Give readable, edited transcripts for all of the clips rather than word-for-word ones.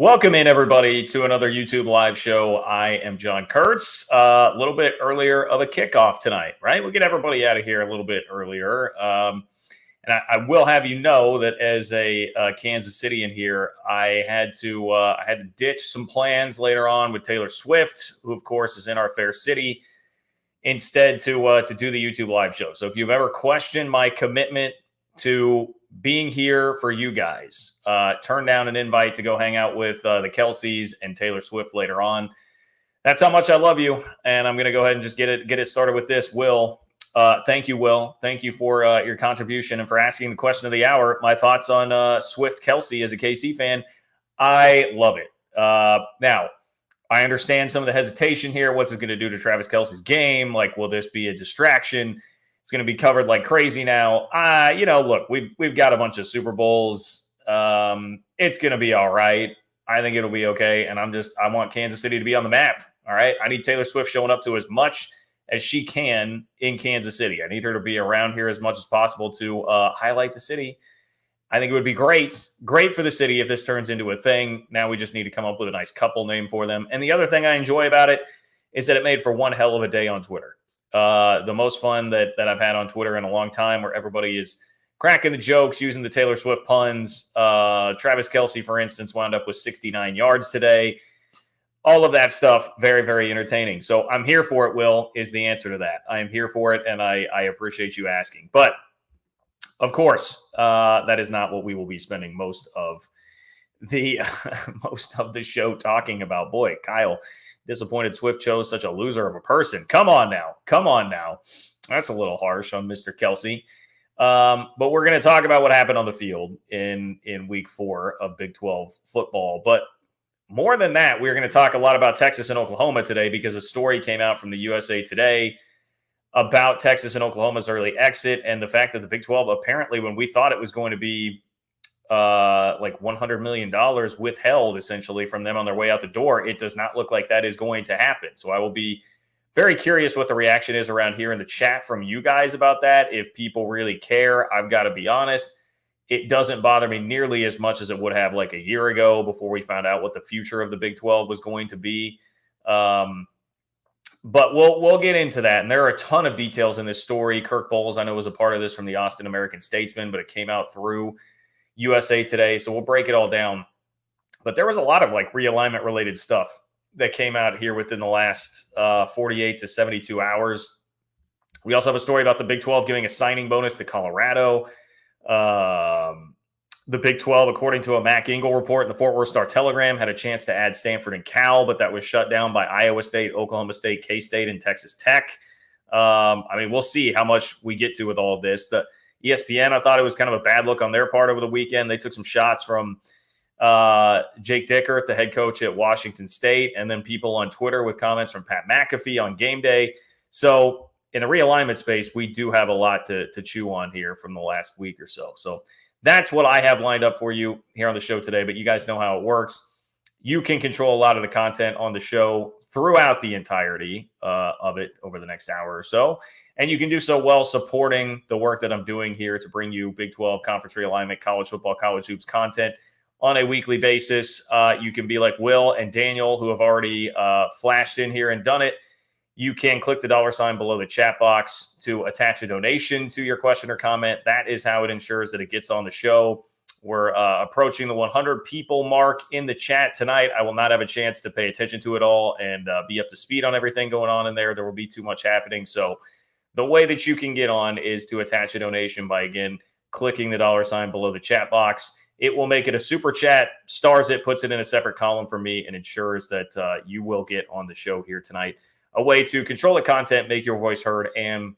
Welcome in, everybody, to another YouTube live show. I am John Kurtz. A little bit earlier of a kickoff tonight, right? We'll get everybody out of here a little bit earlier. And I will have you know that as a Kansas City in here, I had to ditch some plans later on with Taylor Swift, who of course is in our fair city, instead to do the YouTube live show. So if you've ever questioned my commitment to being here for you guys, turn down an invite to go hang out with the Kelseys and Taylor Swift later on. That's how much I love you, and I'm going to go ahead and just get it started with this. Will, thank you, Will. Thank you for your contribution and for asking the question of the hour. My thoughts on Swift Kelsey as a KC fan. I love it. Now, I understand some of the hesitation here. What's it going to do to Travis Kelsey's game? Like, will this be a distraction? It's going to be covered like crazy now. Look, we've got a bunch of Super Bowls. It's going to be all right. I think it'll be okay. And I want Kansas City to be on the map. All right. I need Taylor Swift showing up to as much as she can in Kansas City. I need her to be around here as much as possible to highlight the city. I think it would be great for the city if this turns into a thing. Now we just need to come up with a nice couple name for them. And the other thing I enjoy about it is that it made for one hell of a day on Twitter. The most fun that I've had on Twitter in a long time, where everybody is cracking the jokes, using the Taylor Swift puns. Travis Kelce, for instance, wound up with 69 yards today. All of that stuff, very, very entertaining. So I'm here for it, Will, is the answer to that. I am here for it, and I appreciate you asking. But, of course, that is not what we will be spending most of the show talking about. Boy, Kyle, disappointed Swift chose such a loser of a person. Come on now. That's a little harsh on Mr. Kelce. But we're going to talk about what happened on the field in week 4 of Big 12 football. But more than that, we're going to talk a lot about Texas and Oklahoma today, because a story came out from the USA Today about Texas and Oklahoma's early exit, and the fact that the Big 12, apparently, when we thought it was going to be like $100 million withheld essentially from them on their way out the door, it does not look like that is going to happen. So I will be very curious what the reaction is around here in the chat from you guys about that. If people really care, I've got to be honest, it doesn't bother me nearly as much as it would have like a year ago before we found out what the future of the Big 12 was going to be. But we'll get into that. And there are a ton of details in this story. Kirk Bowles, I know, was a part of this from the Austin American-Statesman, but it came out through USA Today. So we'll break it all down. But there was a lot of like realignment related stuff that came out here within the last 48 to 72 hours. We also have a story about the Big 12 giving a signing bonus to Colorado. The Big 12, according to a Mac Engel report in the Fort Worth Star-Telegram, had a chance to add Stanford and Cal, but that was shut down by Iowa State, Oklahoma State, K-State, and Texas Tech. We'll see how much we get to with all of this. The ESPN, I thought it was kind of a bad look on their part over the weekend. They took some shots from Jake Dickert, the head coach at Washington State, and then people on Twitter with comments from Pat McAfee on game day. So in the realignment space, we do have a lot to chew on here from the last week or so. So that's what I have lined up for you here on the show today. But you guys know how it works. You can control a lot of the content on the show throughout the entirety of it over the next hour or so. And you can do so while supporting the work that I'm doing here to bring you Big 12 conference realignment, college football, college hoops content on a weekly basis. You can be like Will and Daniel, who have already flashed in here and done it. You can click the $ below the chat box to attach a donation to your question or comment. That is how it ensures that it gets on the show. We're approaching the 100 people mark in the chat tonight. I will not have a chance to pay attention to it all and be up to speed on everything going on in there. There will be too much happening. So the way that you can get on is to attach a donation by, again, clicking the $ below the chat box. It will make it a super chat, stars it, puts it in a separate column for me, and ensures that you will get on the show here tonight. A way to control the content, make your voice heard, and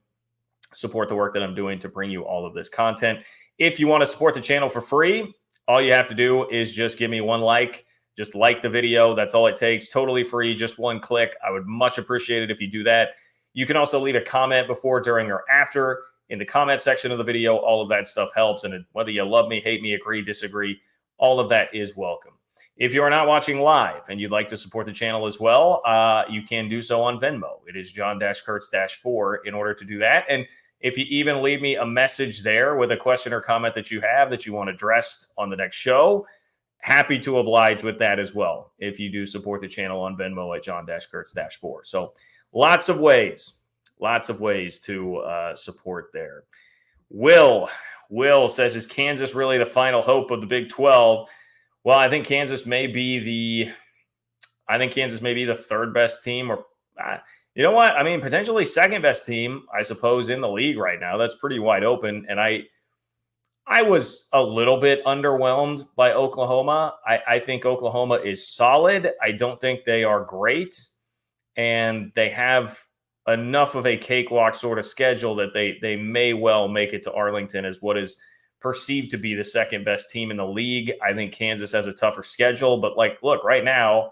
support the work that I'm doing to bring you all of this content. If you want to support the channel for free, all you have to do is just give me one like. Just like the video. That's all it takes. Totally free. Just one click. I would much appreciate it if you do that. You can also leave a comment before, during, or after in the comment section of the video. All of that stuff helps. And whether you love me, hate me, agree, disagree, all of that is welcome. If you are not watching live and you'd like to support the channel as well, you can do so on Venmo. It is John-Kurtz-4 in order to do that. And if you even leave me a message there with a question or comment that you have that you want addressed on the next show, happy to oblige with that as well if you do support the channel on Venmo at John-Kurtz-4. So lots of ways to support there. Will says, is Kansas really the final hope of the Big 12? Well, I think Kansas may be the third best team, or you know what? I mean, potentially second best team, I suppose, in the league right now. That's pretty wide open. And I was a little bit underwhelmed by Oklahoma. I think Oklahoma is solid. I don't think they are great. And they have enough of a cakewalk sort of schedule that they may well make it to Arlington as what is perceived to be the second best team in the league. I think Kansas has a tougher schedule. But, look, right now,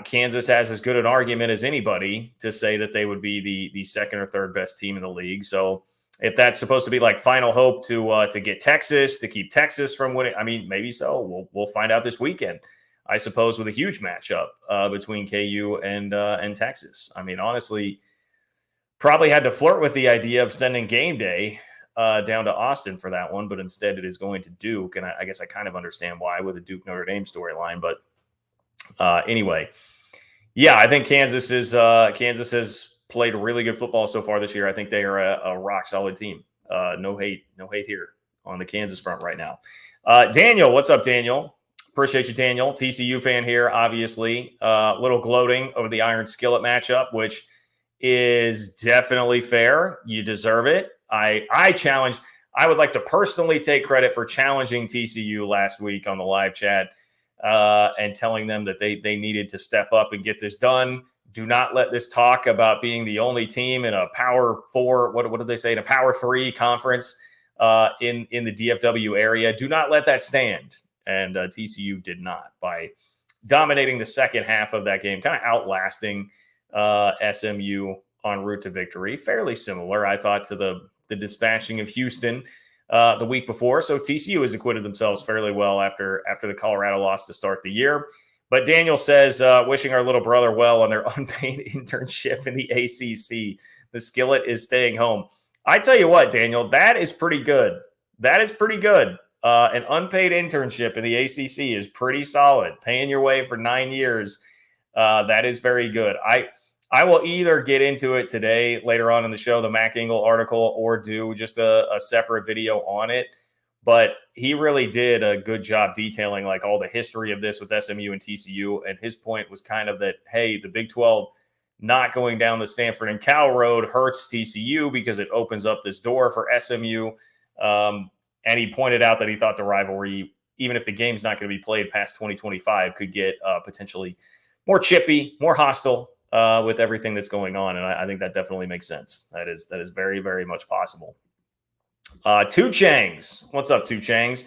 Kansas has as good an argument as anybody to say that they would be the second or third best team in the league. So if that's supposed to be final hope to get Texas, to keep Texas from winning, I mean, maybe so. We'll find out this weekend, I suppose, with a huge matchup between KU and Texas. I mean, honestly, probably had to flirt with the idea of sending game day down to Austin for that one, but instead it is going to Duke. And I guess I kind of understand why with a Duke Notre Dame storyline, but anyway, yeah, I think Kansas has played really good football so far this year. I think they are a rock solid team. No hate here on the Kansas front right now. Daniel, what's up, Daniel? Appreciate you, Daniel. TCU fan here, obviously. A little gloating over the Iron Skillet matchup, which is definitely fair. You deserve it. I would like to personally take credit for challenging TCU last week on the live chat. And telling them that they needed to step up and get this done. Do not let this talk about being the only team in a Power 4, what did they say, in a Power 3 conference in the DFW area. Do not let that stand. And TCU did not, by dominating the second half of that game, kind of outlasting SMU en route to victory. Fairly similar, I thought, to the dispatching of Houston the week before. So TCU has acquitted themselves fairly well after the Colorado loss to start the year. But Daniel says, wishing our little brother well on their unpaid internship in the ACC. The Skillet is staying home. I tell you what, Daniel, that is pretty good. An unpaid internship in the ACC is pretty solid. Paying your way for 9 years, that is very good. I will either get into it today, later on in the show, the Mac Engel article, or do just a separate video on it. But he really did a good job detailing all the history of this with SMU and TCU. And his point was kind of that, hey, the Big 12 not going down the Stanford and Cal road hurts TCU because it opens up this door for SMU. And he pointed out that he thought the rivalry, even if the game's not going to be played past 2025, could get potentially more chippy, more hostile. With everything that's going on. And I think that definitely makes sense. That is very, very much possible. Two Changs. What's up, Two Changs?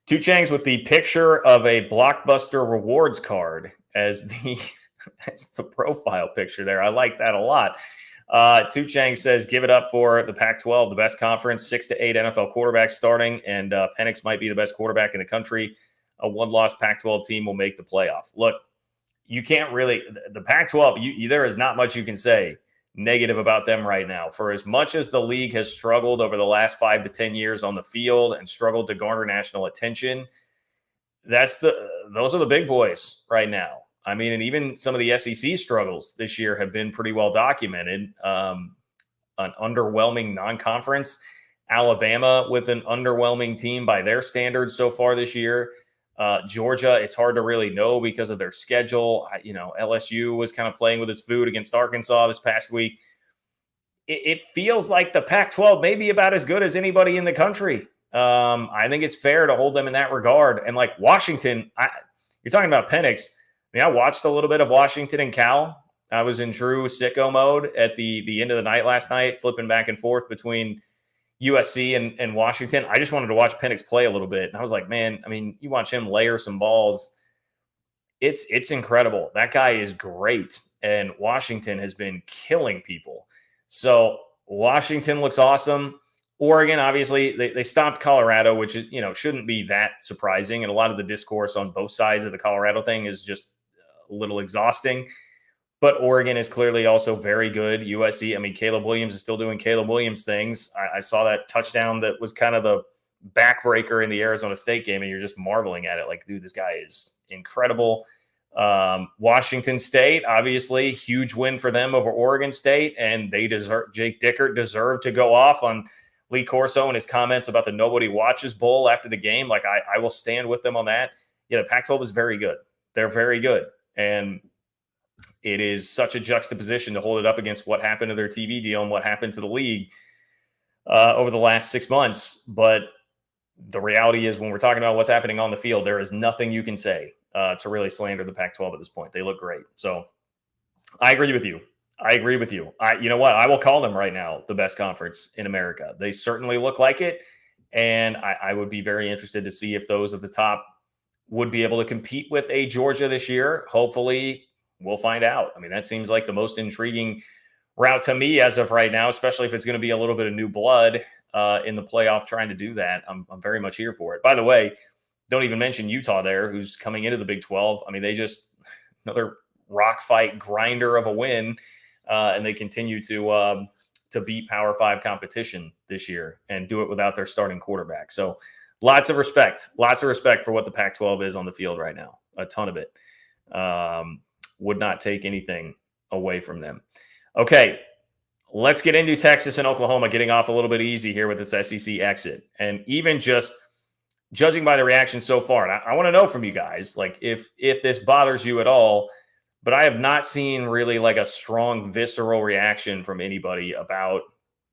Two Changs with the picture of a Blockbuster rewards card as the profile picture there. I like that a lot. Two Chang says, give it up for the Pac-12, the best conference, 6 to 8 NFL quarterbacks starting, and Penix might be the best quarterback in the country. A one-loss Pac-12 team will make the playoff. Look, you can't really – the Pac-12, there is not much you can say negative about them right now. For as much as the league has struggled over the last 5 to 10 years on the field and struggled to garner national attention, those are the big boys right now. I mean, and even some of the SEC struggles this year have been pretty well documented. An underwhelming non-conference. Alabama with an underwhelming team by their standards so far this year. Georgia, it's hard to really know because of their schedule. LSU was kind of playing with its food against Arkansas this past week. It feels like the Pac-12 may be about as good as anybody in the country. I think it's fair to hold them in that regard. And like Washington, you're talking about Penix. I mean, I watched a little bit of Washington and Cal. I was in true sicko mode at the end of the night last night, flipping back and forth between USC and Washington. I just wanted to watch Penix play a little bit. And I was like, man, I mean, you watch him layer some balls. It's incredible. That guy is great. And Washington has been killing people. So Washington looks awesome. Oregon, obviously, they stopped Colorado, which is, shouldn't be that surprising. And a lot of the discourse on both sides of the Colorado thing is just a little exhausting. But Oregon is clearly also very good. USC, I mean, Caleb Williams is still doing Caleb Williams things. I saw that touchdown that was kind of backbreaker in the Arizona State game, and you're just marveling at it. Like, dude, this guy is incredible. Washington State, obviously, huge win for them over Oregon State, and they deserve. Jake Dickert deserved to go off on Lee Corso and his comments about the Nobody Watches Bowl after the game. Like, I will stand with them on that. Yeah, the Pac-12 is very good. They're very good, and it is such a juxtaposition to hold it up against what happened to their TV deal and what happened to the league over the last 6 months. But the reality is, when we're talking about what's happening on the field, there is nothing you can say to really slander the Pac-12 at this point. They look great. So I agree with you. You know what? I will call them right now the best conference in America. They certainly look like it. And I would be very interested to see if those at the top would be able to compete with a Georgia this year. Hopefully, we'll find out. I mean, that seems like the most intriguing route to me as of right now, especially if it's going to be a little bit of new blood in the playoff trying to do that. I'm very much here for it. By the way, don't even mention Utah there, who's coming into the Big 12. I mean, they just another rock fight grinder of a win, and they continue to beat Power 5 competition this year and do it without their starting quarterback. So lots of respect for what the Pac-12 is on the field right now. A ton of it. Would not take anything away from them. Okay, let's get into Texas and Oklahoma getting off a little bit easy here with this SEC exit. And even just judging by the reaction so far, and I want to know from you guys, like if this bothers you at all, but I have not seen really like a strong visceral reaction from anybody about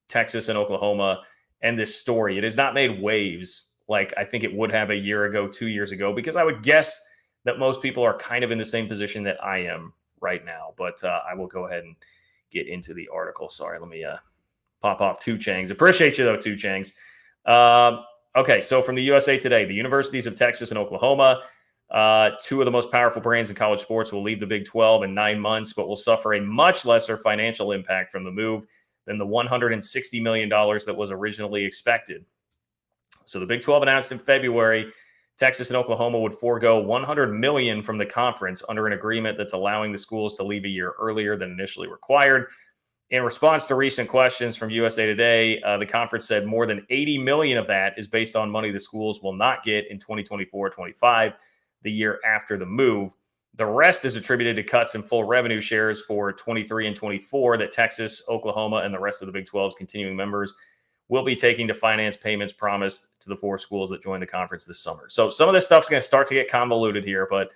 Texas and Oklahoma and this story. It has not made waves like I think it would have a year ago, 2 years ago, because I would guess that most people are kind of in the same position that I am right now. But I will go ahead and get into the article. Sorry, let me pop off Two Changs. Appreciate you, though, Two Changs. Okay, so from the USA Today, the universities of Texas and Oklahoma, two of the most powerful brands in college sports, will leave the Big 12 in 9 months, but will suffer a much lesser financial impact from the move than the $160 million that was originally expected. So the Big 12 announced in February Texas and Oklahoma would forego $100 million from the conference under an agreement that's allowing the schools to leave a year earlier than initially required. In response to recent questions from USA Today, the conference said more than $80 million of that is based on money the schools will not get in 2024-25, the year after the move. The rest is attributed to cuts in full revenue shares for 23 and 24 that Texas, Oklahoma, and the rest of the Big 12's continuing members will be taking to finance payments promised to the 4 schools that joined the conference this summer. So some of this stuff's going to start to get convoluted here, but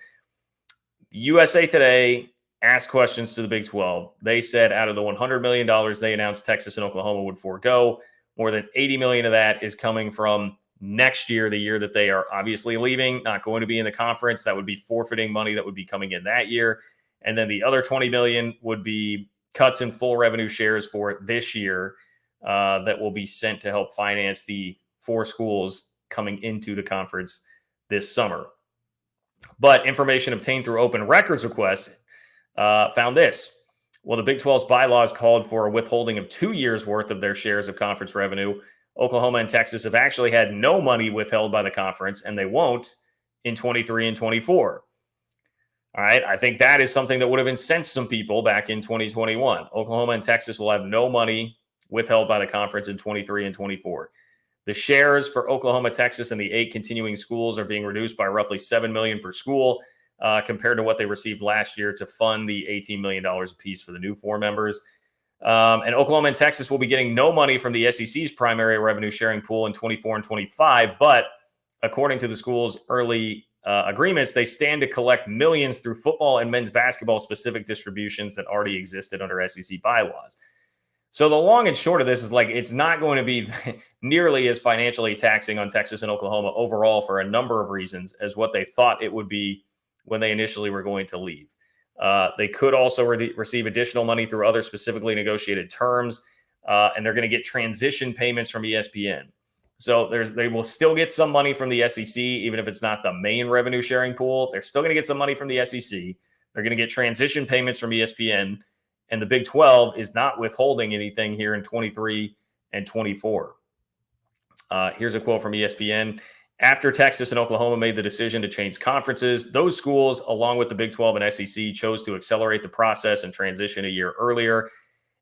USA Today asked questions to the Big 12. They said out of the $100 million they announced Texas and Oklahoma would forego, more than $80 million of that is coming from next year, the year that they are obviously leaving, not going to be in the conference. That would be forfeiting money that would be coming in that year. And then the other $20 million would be cuts in full revenue shares for this year that will be sent to help finance the 4 schools coming into the conference this summer. But information obtained through open records requests found this. Well, the Big 12's bylaws called for a withholding of 2 years' worth of their shares of conference revenue. Oklahoma and Texas have actually had no money withheld by the conference, and they won't in 23 and 24. All right, I think that is something that would have incensed some people back in 2021. Oklahoma and Texas will have no money withheld by the conference in 23 and 24. The shares for Oklahoma, Texas, and the 8 continuing schools are being reduced by roughly $7 million per school compared to what they received last year to fund the $18 million apiece for the new 4 members. And Oklahoma and Texas will be getting no money from the SEC's primary revenue sharing pool in 24 and 25. But according to the school's early agreements, they stand to collect millions through football and men's basketball specific distributions that already existed under SEC bylaws. So the long and short of this is like it's not going to be nearly as financially taxing on Texas and Oklahoma overall for a number of reasons as what they thought it would be when they initially were going to leave. They could also receive additional money through other specifically negotiated terms, and they're going to get transition payments from ESPN. So they will still get some money from the SEC, even if it's not the main revenue sharing pool. They're still going to get some money from the SEC. They're going to get transition payments from ESPN. And the Big 12 is not withholding anything here in 23 and 24. Here's a quote from ESPN. After Texas and Oklahoma made the decision to change conferences, those schools, along with the Big 12 and SEC, chose to accelerate the process and transition a year earlier.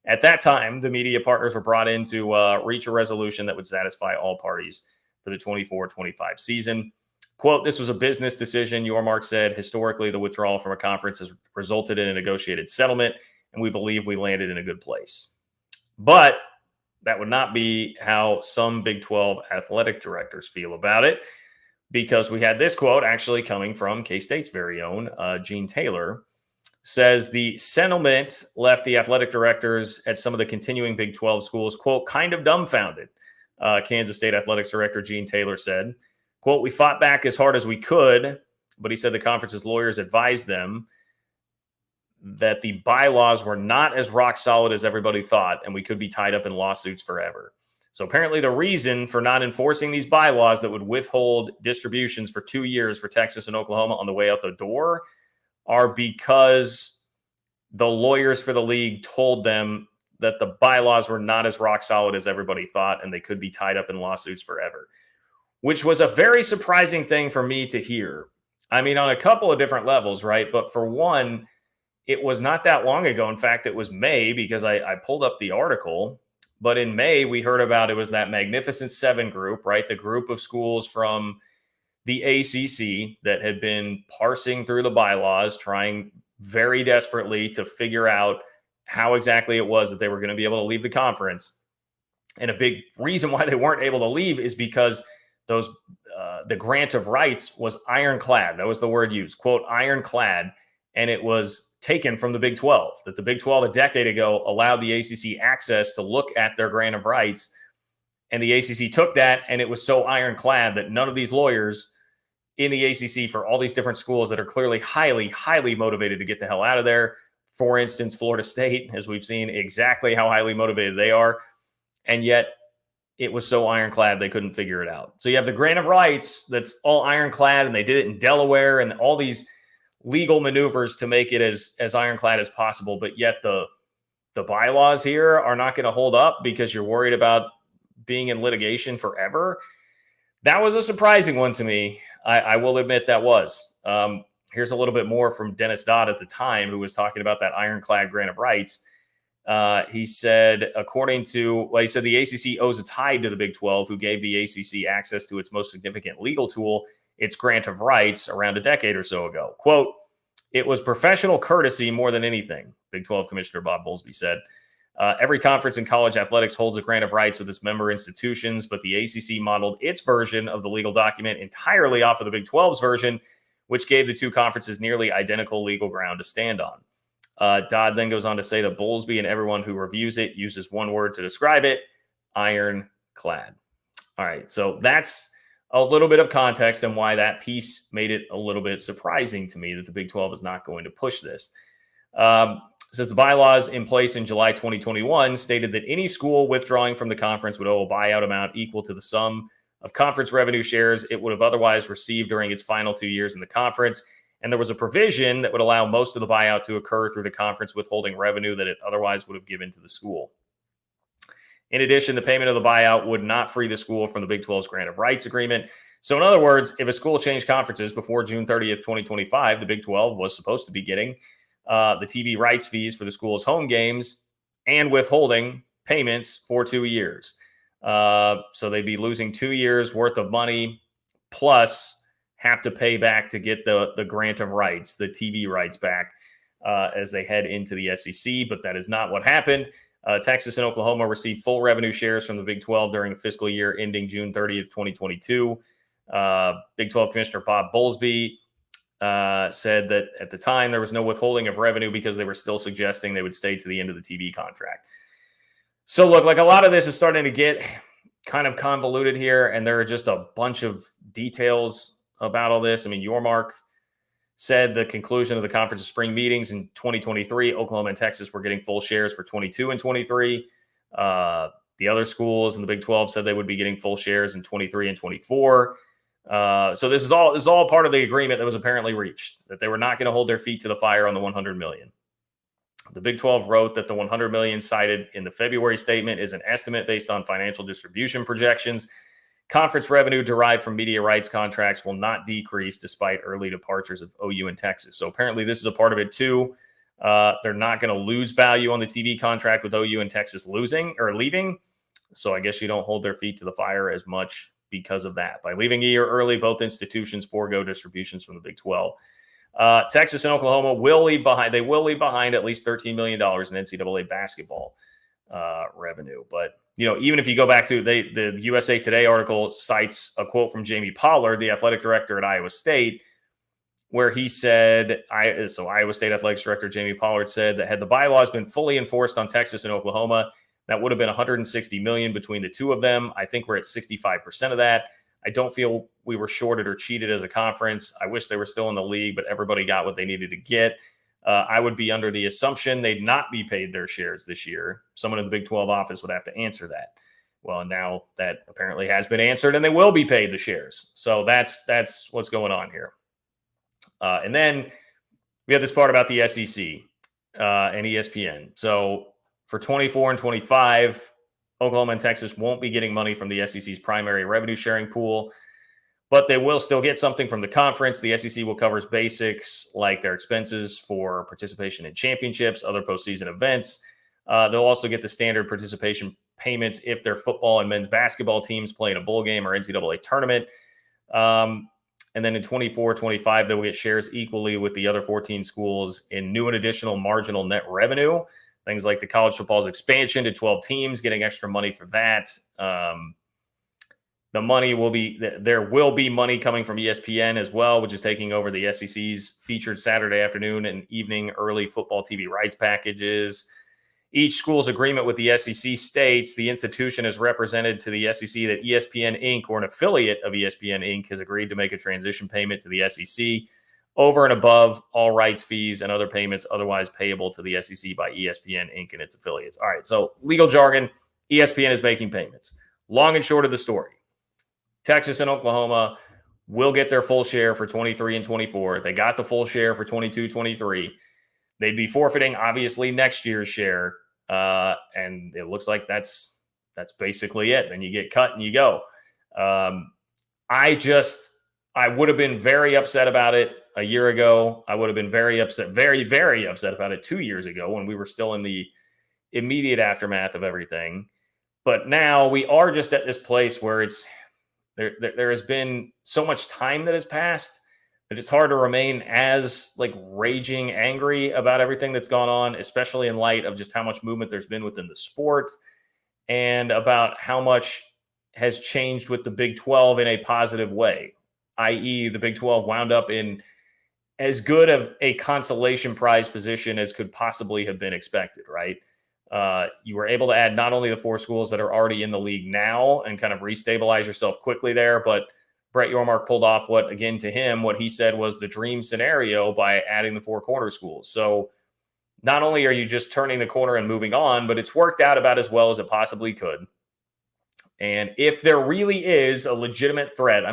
At that time, the media partners were brought in to reach a resolution that would satisfy all parties. for the 24-25 season. Quote, this was a business decision, Yormark said. Historically, the withdrawal from a conference has resulted in a negotiated settlement, and we believe we landed in a good place. But that would not be how some Big 12 athletic directors feel about it, because we had this quote actually coming from K-State's very own Gene Taylor. Says the settlement left the athletic directors at some of the continuing Big 12 schools, quote, kind of dumbfounded. Kansas State Athletics Director Gene Taylor said, quote, we fought back as hard as we could, but he said the conference's lawyers advised them that the bylaws were not as rock solid as everybody thought, and we could be tied up in lawsuits forever. So apparently the reason for not enforcing these bylaws that would withhold distributions for 2 years for Texas and Oklahoma on the way out the door are because the lawyers for the league told them that the bylaws were not as rock solid as everybody thought, and they could be tied up in lawsuits forever, which was a very surprising thing for me to hear. I mean, on a couple of different levels, right? But for one, it was not that long ago. In fact, it was May, because I pulled up the article. But in May, we heard about, it was that Magnificent Seven group, right? The group of schools from the ACC that had been parsing through the bylaws, trying very desperately to figure out how exactly it was that they were going to be able to leave the conference. And a big reason why they weren't able to leave is because those the grant of rights was ironclad. That was the word used, quote, ironclad. And it was taken from the Big 12, that the Big 12 a decade ago allowed the ACC access to look at their grant of rights. And the ACC took that, and it was so ironclad that none of these lawyers in the ACC for all these different schools that are clearly highly, highly motivated to get the hell out of there. For instance, Florida State, as we've seen exactly how highly motivated they are. And yet it was so ironclad they couldn't figure it out. So you have the grant of rights that's all ironclad, and they did it in Delaware, and all these legal maneuvers to make it as ironclad as possible. But yet the bylaws here are not going to hold up because you're worried about being in litigation forever. That was a surprising one to me. I will admit that was. Here's a little bit more from Dennis Dodd at the time, who was talking about that ironclad grant of rights. He said, he said the ACC owes its hide to the Big 12, who gave the ACC access to its most significant legal tool, its grant of rights, around a decade or so ago. Quote, it was professional courtesy more than anything, Big 12 Commissioner Bob Bowlesby said. Every conference in college athletics holds a grant of rights with its member institutions, but the ACC modeled its version of the legal document entirely off of the Big 12's version, which gave the two conferences nearly identical legal ground to stand on. Dodd then goes on to say that Bowlesby and everyone who reviews it uses one word to describe it: ironclad. All right, so that's a little bit of context and why that piece made it a little bit surprising to me that the Big 12 is not going to push this. Says the bylaws in place in July 2021 stated that any school withdrawing from the conference would owe a buyout amount equal to the sum of conference revenue shares it would have otherwise received during its final 2 years in the conference. And there was a provision that would allow most of the buyout to occur through the conference withholding revenue that it otherwise would have given to the school. In addition, the payment of the buyout would not free the school from the Big 12's grant of rights agreement. So in other words, if a school changed conferences before June 30th, 2025, the Big 12 was supposed to be getting the TV rights fees for the school's home games and withholding payments for 2 years. So they'd be losing 2 years worth of money, plus have to pay back to get the grant of rights, the TV rights back as they head into the SEC. But that is not what happened. Texas and Oklahoma received full revenue shares from the Big 12 during the fiscal year ending June 30th, 2022. Big 12 Commissioner Bob Bowlesby said that at the time there was no withholding of revenue because they were still suggesting they would stay to the end of the TV contract. So look, like a lot of this is starting to get kind of convoluted here, and there are just a bunch of details about all this. I mean, Yormark said the conclusion of the conference's spring meetings in 2023, Oklahoma and Texas were getting full shares for 22 and 23. The other schools in the Big 12 said they would be getting full shares in 23 and 24. So this is all part of the agreement that was apparently reached, that they were not going to hold their feet to the fire on the $100 million. The Big 12 wrote that the $100 million cited in the February statement is an estimate based on financial distribution projections. Conference revenue derived from media rights contracts will not decrease despite early departures of OU and Texas. So apparently this is a part of it too. They're not going to lose value on the TV contract with OU and Texas losing or leaving. So I guess you don't hold their feet to the fire as much because of that. By leaving a year early, both institutions forego distributions from the Big 12. Texas and Oklahoma will leave behind. They will leave behind at least $13 million in NCAA basketball revenue. But, even if you go back to the USA Today article cites a quote from Jamie Pollard, the athletic director at Iowa State, where he said, Iowa State Athletics Director Jamie Pollard said that had the bylaws been fully enforced on Texas and Oklahoma, that would have been $160 million between the two of them. I think we're at 65% of that. I don't feel we were shorted or cheated as a conference. I wish they were still in the league, but everybody got what they needed to get. I would be under the assumption they'd not be paid their shares this year. Someone in the Big 12 office would have to answer that. Well, now that apparently has been answered, and they will be paid the shares. So that's what's going on here. And then we have this part about the SEC and ESPN. So for 24 and 25, Oklahoma and Texas won't be getting money from the SEC's primary revenue sharing pool, but they will still get something from the conference. The SEC will cover basics like their expenses for participation in championships, other postseason events. They'll also get the standard participation payments if their football and men's basketball teams play in a bowl game or NCAA tournament. And then in 24-25, they'll get shares equally with the other 14 schools in new and additional marginal net revenue. Things like the college football's expansion to 12 teams, getting extra money for that. The money there will be money coming from ESPN as well, which is taking over the SEC's featured Saturday afternoon and evening early football TV rights packages. Each school's agreement with the SEC states the institution has represented to the SEC that ESPN Inc. or an affiliate of ESPN Inc. has agreed to make a transition payment to the SEC over and above all rights fees and other payments otherwise payable to the SEC by ESPN Inc. and its affiliates. All right, so legal jargon, ESPN is making payments. Long and short of the story, Texas and Oklahoma will get their full share for 23 and 24. They got the full share for 22-23. They'd be forfeiting, obviously, next year's share. And it looks like that's basically it. Then you get cut and you go. I would have been very upset about it a year ago. I would have been very upset, very, very upset about it 2 years ago when we were still in the immediate aftermath of everything. But now we are just at this place where there has been so much time that has passed that it's hard to remain as raging angry about everything that's gone on, especially in light of just how much movement there's been within the sport and about how much has changed with the Big 12 in a positive way, i.e. the Big 12 wound up in as good of a consolation prize position as could possibly have been expected, right? You were able to add not only the 4 schools that are already in the league now and kind of restabilize yourself quickly there, but Brett Yormark pulled off what he said was the dream scenario by adding the 4 corner schools. So not only are you just turning the corner and moving on, but it's worked out about as well as it possibly could. And if there really is a legitimate threat, I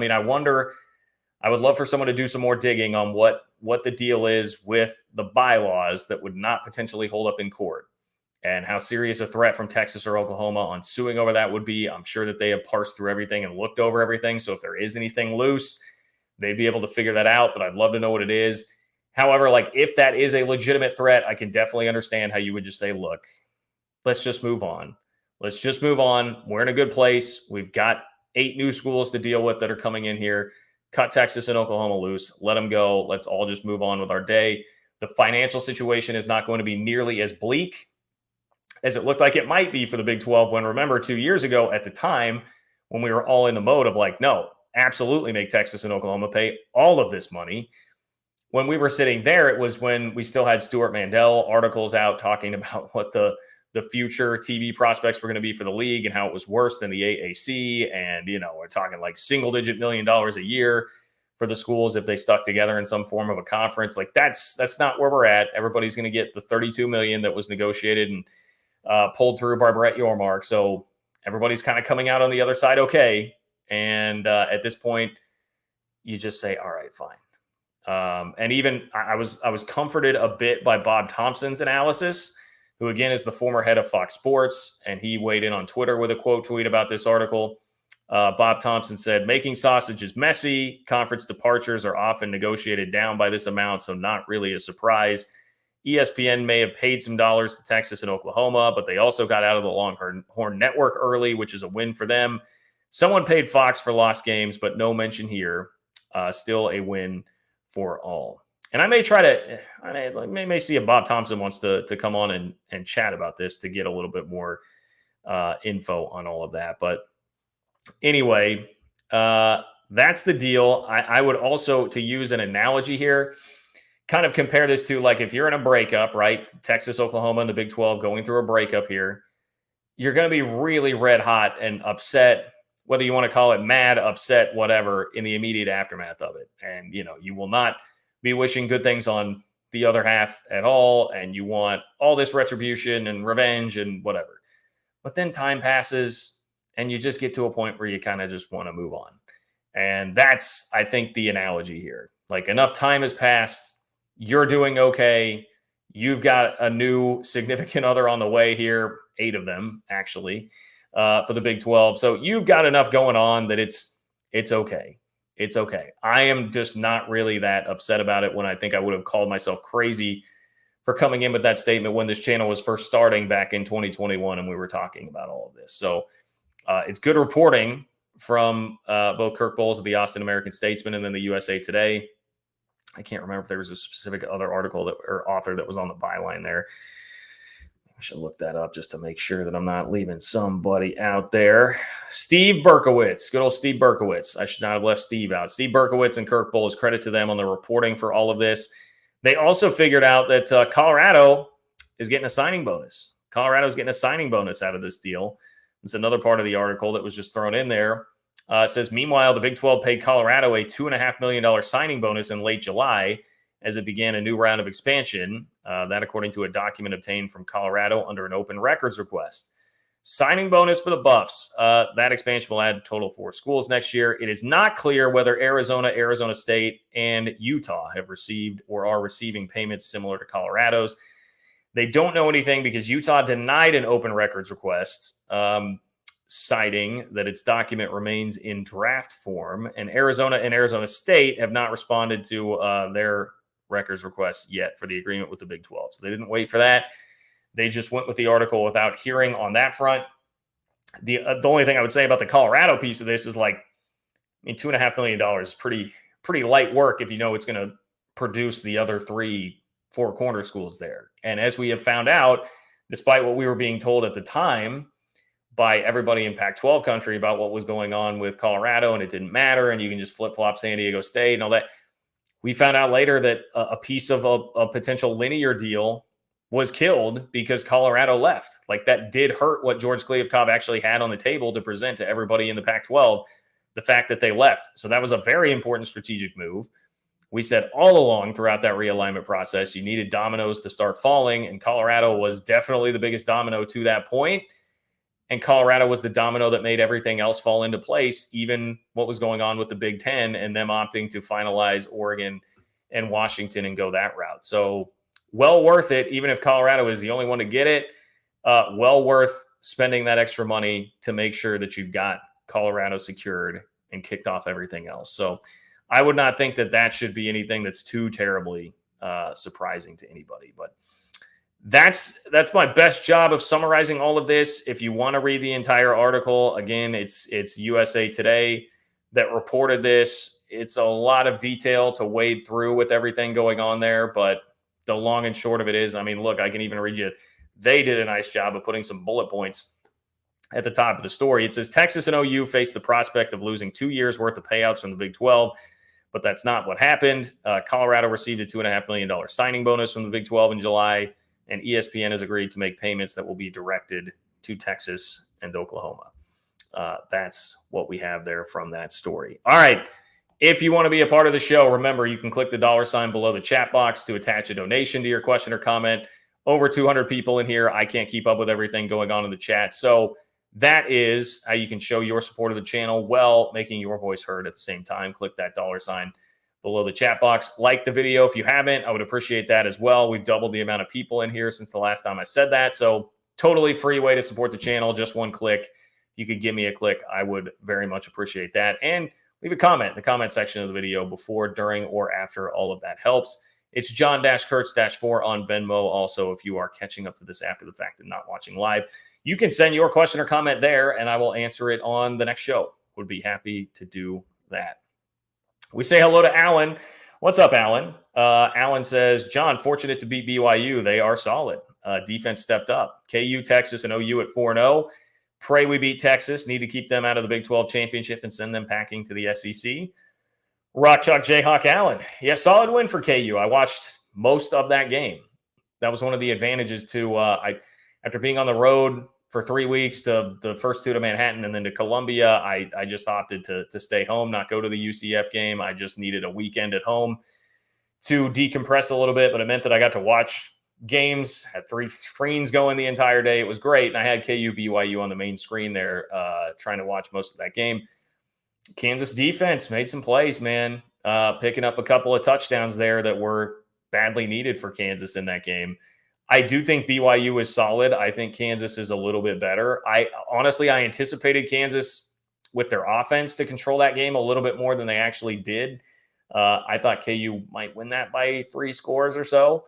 would love for someone to do some more digging on what the deal is with the bylaws that would not potentially hold up in court and how serious a threat from Texas or Oklahoma on suing over that would be. I'm sure that they have parsed through everything and looked over everything. So if there is anything loose, they'd be able to figure that out, but I'd love to know what it is. However, if that is a legitimate threat, I can definitely understand how you would just say, look, let's just move on. Let's just move on. We're in a good place. We've got 8 new schools to deal with that are coming in here. Cut Texas and Oklahoma loose. Let them go. Let's all just move on with our day. The financial situation is not going to be nearly as bleak as it looked like it might be for the Big 12 when, remember, 2 years ago at the time when we were all in the mode of no, absolutely make Texas and Oklahoma pay all of this money. When we were sitting there, it was when we still had Stuart Mandel articles out talking about what the future TV prospects were going to be for the league and how it was worse than the AAC. And, we're talking single-digit $1 million a year for the schools if they stuck together in some form of a conference. That's not where we're at. Everybody's going to get the $32 million that was negotiated and pulled through by Brett Yormark. So everybody's kind of coming out on the other side okay. And at this point, you just say, all right, fine. And even I was comforted a bit by Bob Thompson's analysis, who again is the former head of Fox Sports, and he weighed in on Twitter with a quote tweet about this article. Bob Thompson said, making sausage is messy. Conference departures are often negotiated down by this amount, so not really a surprise. ESPN may have paid some dollars to Texas and Oklahoma, but they also got out of the Longhorn Network early, which is a win for them. Someone paid Fox for lost games, but no mention here. Still a win for all. And I may try to, I may see if Bob Thompson wants to come on and chat about this to get a little bit more info on all of that. But anyway, that's the deal. I would also, to use an analogy here, kind of compare this to, like, if you're in a breakup, right? Texas, Oklahoma, and the Big 12 going through a breakup here. You're going to be really red hot and upset, whether you want to call it mad, upset, whatever, in the immediate aftermath of it. And, you will not be wishing good things on the other half at all. And you want all this retribution and revenge and whatever. But then time passes and you just get to a point where you kind of just want to move on. And that's, I think, the analogy here. Like, enough time has passed. You're doing okay. You've got a new significant other on the way here, 8 of them, actually, for the Big 12. So you've got enough going on that it's okay. It's okay. I am just not really that upset about it, when I think I would have called myself crazy for coming in with that statement when this channel was first starting back in 2021 and we were talking about all of this. So it's good reporting from both Kirk Bohls of the Austin American-Statesman and then the USA Today. I can't remember if there was a specific other article or author that was on the byline there. I should look that up just to make sure that I'm not leaving somebody out there. Steve Berkowitz, good old Steve Berkowitz. I should not have left Steve out. Steve Berkowitz and Kirk Bohls, credit to them on the reporting for all of this. They also figured out that Colorado is getting a signing bonus. Colorado's getting a signing bonus out of this deal. It's another part of the article that was just thrown in there. It says, meanwhile, the Big 12 paid Colorado a $2.5 million signing bonus in late July as it began a new round of expansion. That according to a document obtained from Colorado under an open records request. Signing bonus for the Buffs. That expansion will add a total of 4 schools next year. It is not clear whether Arizona, Arizona State, and Utah have received or are receiving payments similar to Colorado's. They don't know anything because Utah denied an open records request, citing that its document remains in draft form, and Arizona and Arizona State have not responded to their records requests yet for the agreement with the Big 12. So they didn't wait for that. They just went with the article without hearing on that front. The only thing I would say about the Colorado piece of this is, like, I mean, $2.5 million is pretty light work if you know it's going to produce the other 4 corner schools there. And as we have found out, despite what we were being told at the time by everybody in Pac-12 country about what was going on with Colorado, and it didn't matter, and you can just flip-flop San Diego State and all that, we found out later that a piece of a potential linear deal was killed because Colorado left. Like, that did hurt what George Kliavkoff actually had on the table to present to everybody in the Pac-12, the fact that they left. So that was a very important strategic move. We said all along throughout that realignment process, you needed dominoes to start falling, and Colorado was definitely the biggest domino to that point. And Colorado was the domino that made everything else fall into place, even what was going on with the Big Ten and them opting to finalize Oregon and Washington and go that route. So well worth it, even if Colorado is the only one to get it, well worth spending that extra money to make sure that you've got Colorado secured and kicked off everything else. So I would not think that should be anything that's too terribly surprising to anybody. But that's my best job of summarizing all of this. If you want to read the entire article, again, it's USA Today that reported this. It's a lot of detail to wade through with everything going on there, but the long and short of it is, I mean, look, I can even read you. They did a nice job of putting some bullet points at the top of the story. It says Texas and OU face the prospect of losing 2 years worth of payouts from the Big 12, but that's not what happened. Colorado received a $2.5 million signing bonus from the Big 12 in July, and ESPN has agreed to make payments that will be directed to Texas and Oklahoma. That's what we have there from that story. All right. If you want to be a part of the show, remember, you can click the $ below the chat box to attach a donation to your question or comment. Over 200 people in here. I can't keep up with everything going on in the chat. So that is how you can show your support of the channel while making your voice heard at the same time. Click that $ below the chat box. Like the video if you haven't. I would appreciate that as well. We've doubled the amount of people in here since the last time I said that. So totally free way to support the channel. Just one click. You could give me a click. I would very much appreciate that. And leave a comment in the comment section of the video before, during, or after. All of that helps. It's John-Kurtz-4 on Venmo. Also, if you are catching up to this after the fact and not watching live, you can send your question or comment there, and I will answer it on the next show. Would be happy to do that. We say hello to Alan. What's up, Alan? Alan says, John, fortunate to beat BYU. They are solid. Defense stepped up. KU, Texas, and OU at 4-0. Pray we beat Texas. Need to keep them out of the Big 12 championship and send them packing to the SEC. Rock Chalk Jayhawk Allen. Yeah, solid win for KU. I watched most of that game. That was one of the advantages to after being on the road for 3 weeks, to the first two to Manhattan and then to Columbia, I just opted to stay home, not go to the UCF game. I just needed a weekend at home to decompress a little bit, but it meant that I got to watch games, had 3 screens going the entire day. It was great. And I had KU BYU on the main screen there, trying to watch most of that game. Kansas defense made some plays, man, picking up a couple of touchdowns there that were badly needed for Kansas in that game. I do think BYU is solid. I think Kansas is a little bit better. I anticipated Kansas with their offense to control that game a little bit more than they actually did. I thought KU might win that by 3 scores or so.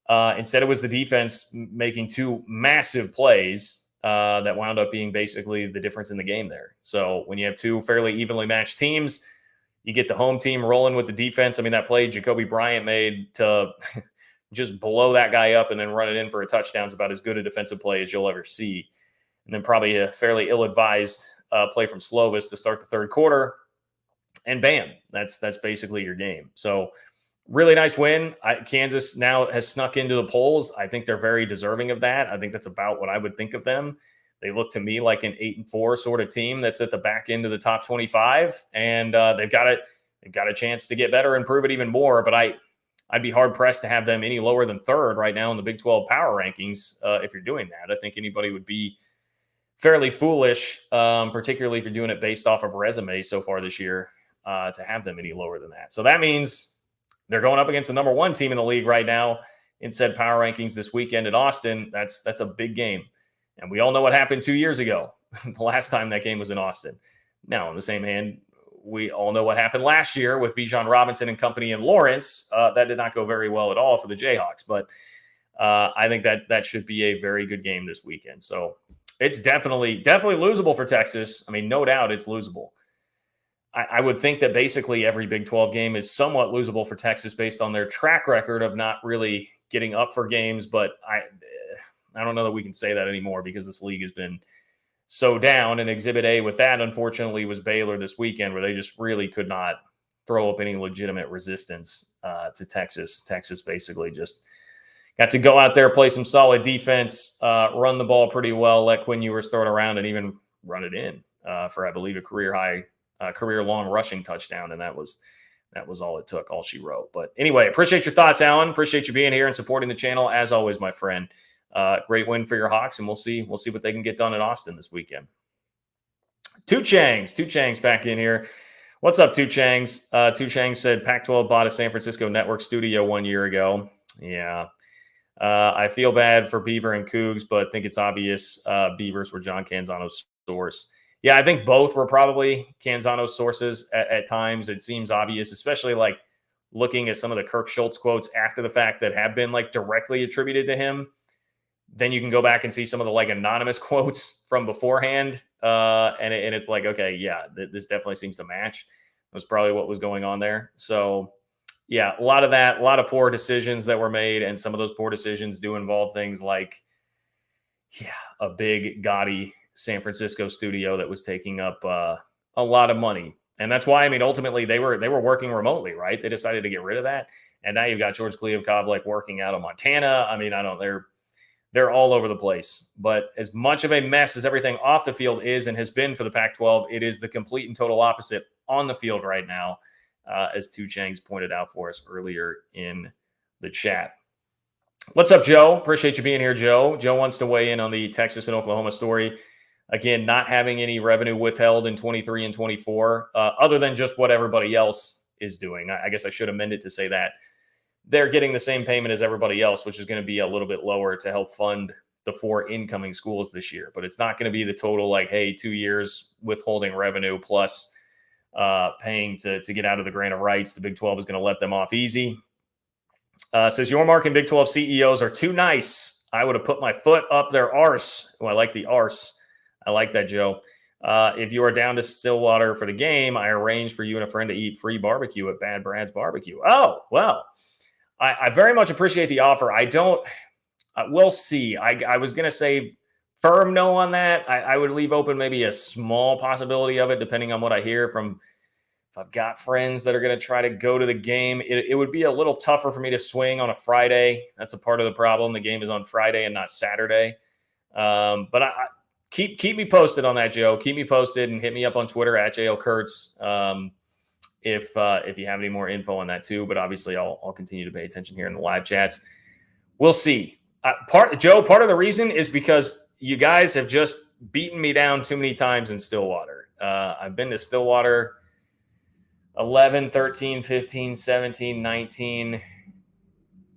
Instead, it was the defense making 2 massive plays that wound up being basically the difference in the game there. So when you have 2 fairly evenly matched teams, you get the home team rolling with the defense. I mean, that play Jacoby Bryant made to just blow that guy up and then run it in for a touchdown is about as good a defensive play as you'll ever see. And then probably a fairly ill-advised play from Slovis to start the third quarter. And bam, that's basically your game. So really nice win. Kansas now has snuck into the polls. I think they're very deserving of that. I think that's about what I would think of them. They look to me like an 8-4 sort of team that's at the back end of the top 25, and they've got a chance to get better and prove it even more. But I'd be hard pressed to have them any lower than 3rd right now in the Big 12 power rankings. If you're doing that, I think anybody would be fairly foolish, particularly if you're doing it based off of resume so far this year, to have them any lower than that. So that means they're going up against the number 1 team in the league right now in said power rankings this weekend in Austin. That's a big game. And we all know what happened 2 years ago, the last time that game was in Austin. Now, on the same hand, we all know what happened last year with Bijan Robinson and company in Lawrence. That did not go very well at all for the Jayhawks. But I think that should be a very good game this weekend. So it's definitely losable for Texas. I mean, no doubt it's losable. I would think that basically every Big 12 game is somewhat losable for Texas based on their track record of not really getting up for games. But I don't know that we can say that anymore because this league has been so down. And Exhibit A with that, unfortunately, was Baylor this weekend, where they just really could not throw up any legitimate resistance to Texas. Texas basically just got to go out there, play some solid defense, run the ball pretty well, let Quinn Ewers throw it around and even run it in for, I believe, a career-long rushing touchdown. And that was all it took, all she wrote. But anyway, appreciate your thoughts, Alan. Appreciate you being here and supporting the channel as always, my friend. Great win for your Hawks, and we'll see what they can get done in Austin this weekend. Two Changs back in here. What's up, Two Changs? Two Changs said Pac-12 bought a San Francisco network studio 1 year ago. Yeah. I feel bad for Beaver and Cougs, but think it's obvious Beavers were John Canzano's source. Yeah, I think both were probably Canzano's sources at times. It seems obvious, especially like looking at some of the Kirk Schultz quotes after the fact that have been like directly attributed to him. Then you can go back and see some of the like anonymous quotes from beforehand. And it's like, okay, yeah, this definitely seems to match. That was probably what was going on there. So yeah, a lot of that, a lot of poor decisions that were made. And some of those poor decisions do involve things like, a big gaudy San Francisco studio that was taking up a lot of money. And that's why, I mean, ultimately they were working remotely, right? They decided to get rid of that. And now you've got George Kliavkoff like working out of Montana. I mean, they're all over the place. But as much of a mess as everything off the field is and has been for the Pac-12, it is the complete and total opposite on the field right now, as Two Changs pointed out for us earlier in the chat. What's up, Joe? Appreciate you being here, Joe. Joe wants to weigh in on the Texas and Oklahoma story. Again, not having any revenue withheld in 23 and 24, other than just what everybody else is doing. I guess I should amend it to say that they're getting the same payment as everybody else, which is going to be a little bit lower to help fund the 4 incoming schools this year. But it's not going to be the total like, hey, 2 years withholding revenue plus paying to get out of the grant of rights. The Big 12 is going to let them off easy. Says your mark and Big 12 CEOs are too nice. I would have put my foot up their arse. Oh, I like the arse. I like that, Joe. If you are down to Stillwater for the game, I arranged for you and a friend to eat free barbecue at Bad Brad's Barbecue. Oh, well, I very much appreciate the offer. I don't, we'll see. I was going to say firm no on that. I would leave open maybe a small possibility of it, depending on what I hear from, if I've got friends that are going to try to go to the game. It would be a little tougher for me to swing on a Friday. That's a part of the problem. The game is on Friday and not Saturday. But I keep me posted on that, Joe. Keep me posted and hit me up on Twitter at JLKurtz. If you have any more info on that too, but obviously I'll continue to pay attention here in the live chats. We'll see. Part of the reason is because you guys have just beaten me down too many times in Stillwater. I've been to Stillwater 11, 13, 15, 17, 19,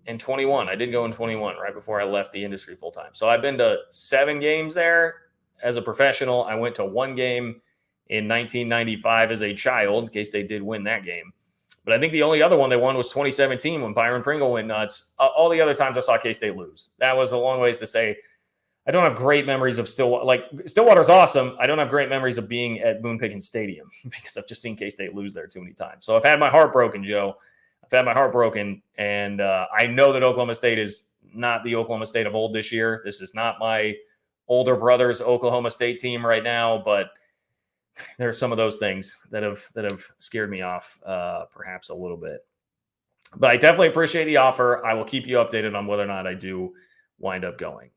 and 21. I did go in 21 right before I left the industry full time. So I've been to 7 games there as a professional. I went to 1 game in 1995 as a child, in case they did win that game. But I think the only other one they won was 2017 when Byron Pringle went nuts. All the other times I saw K-State lose. That was a long ways to say I don't have great memories of Stillwater. Like, Stillwater's awesome. I don't have great memories of being at Boone Pickens Stadium because I've just seen K-State lose there too many times. So I've had my heart broken, Joe. I've had my heart broken, and I know that Oklahoma State is not the Oklahoma State of old this year. This is not my older brother's Oklahoma State team right now, but there are some of those things that have scared me off perhaps a little bit. But I definitely appreciate the offer. I will keep you updated on whether or not I do wind up going.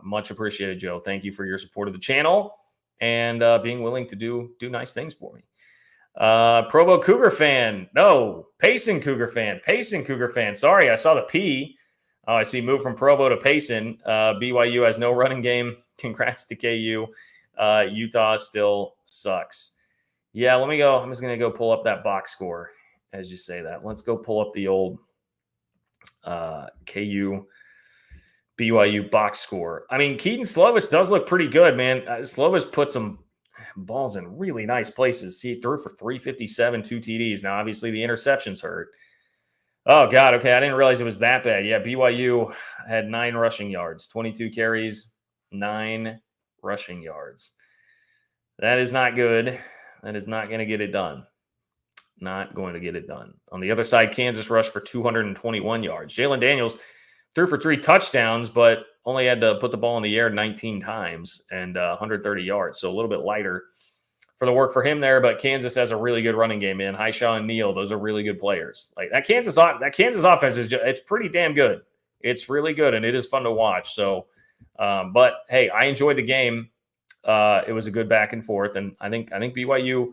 Much appreciated, Joe. Thank you for your support of the channel and being willing to do nice things for me. Provo Cougar fan. No, Payson Cougar fan. Payson Cougar fan. Sorry, I saw the P. Oh, I see move from Provo to Payson. BYU has no running game. Congrats to KU. Utah still sucks. Yeah, let me go. I'm just going to go pull up that box score as you say that. Let's go pull up the old KU BYU box score. I mean, Keaton Slovis does look pretty good, man. Slovis put some balls in really nice places. He threw for 357, 2 TDs. Now, obviously, the interceptions hurt. Oh, God. Okay. I didn't realize it was that bad. Yeah. BYU had 9 rushing yards, 22 carries, 9 rushing yards. That is not good. That is not going to get it done. Not going to get it done. On the other side, Kansas rushed for 221 yards. Jalen Daniels threw for 3 touchdowns, but only had to put the ball in the air 19 times and 130 yards. So a little bit lighter for the work for him there. But Kansas has a really good running game, man. Hishaw and Neal, those are really good players. Like that Kansas offense it's pretty damn good. It's really good, and it is fun to watch. So, but hey, I enjoyed the game. It was a good back and forth, and I think BYU.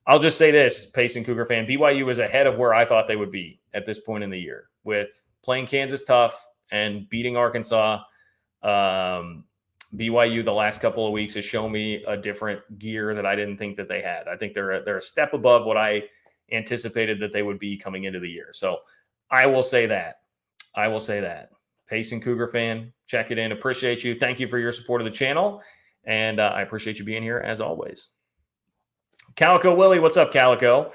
I'll just say this, Payson Cougar fan, BYU is ahead of where I thought they would be at this point in the year with playing Kansas tough and beating Arkansas. BYU the last couple of weeks has shown me a different gear that I didn't think that they had. I think they're a step above what I anticipated that they would be coming into the year. So I will say that. Payson Cougar fan, check it in. Appreciate you. Thank you for your support of the channel. And I appreciate you being here as always. Calico Willie, what's up, Calico?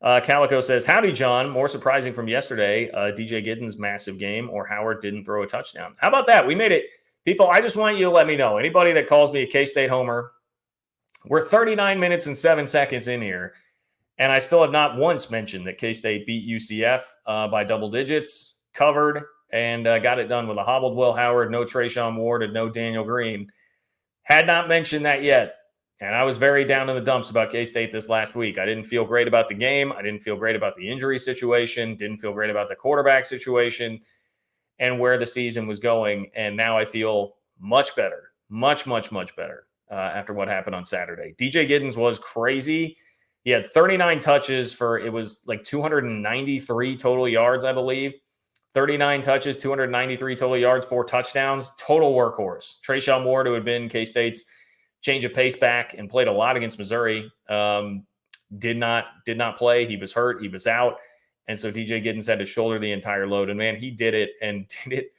Calico says, howdy, John. More surprising from yesterday, DJ Giddens' massive game, or Howard didn't throw a touchdown. How about that? We made it. People, I just want you to let me know. Anybody that calls me a K-State homer, we're 39 minutes and 7 seconds in here, and I still have not once mentioned that K-State beat UCF by double digits, covered, and got it done with a hobbled Will Howard, no Trayshawn Ward, and no Daniel Green. Had not mentioned that yet. And I was very down in the dumps about K-State this last week. I didn't feel great about the game. I didn't feel great about the injury situation. Didn't feel great about the quarterback situation and where the season was going. And now I feel much better, much better after what happened on Saturday. DJ Giddens was crazy. He had 39 touches for, it was like 293 total yards, I believe. 39 touches, 293 total yards, 4 touchdowns, total workhorse. Trayshawn Ward, who had been K-State's change of pace back and played a lot against Missouri, did not play. He was hurt. He was out. And so DJ Giddens had to shoulder the entire load. And, man, he did it and did it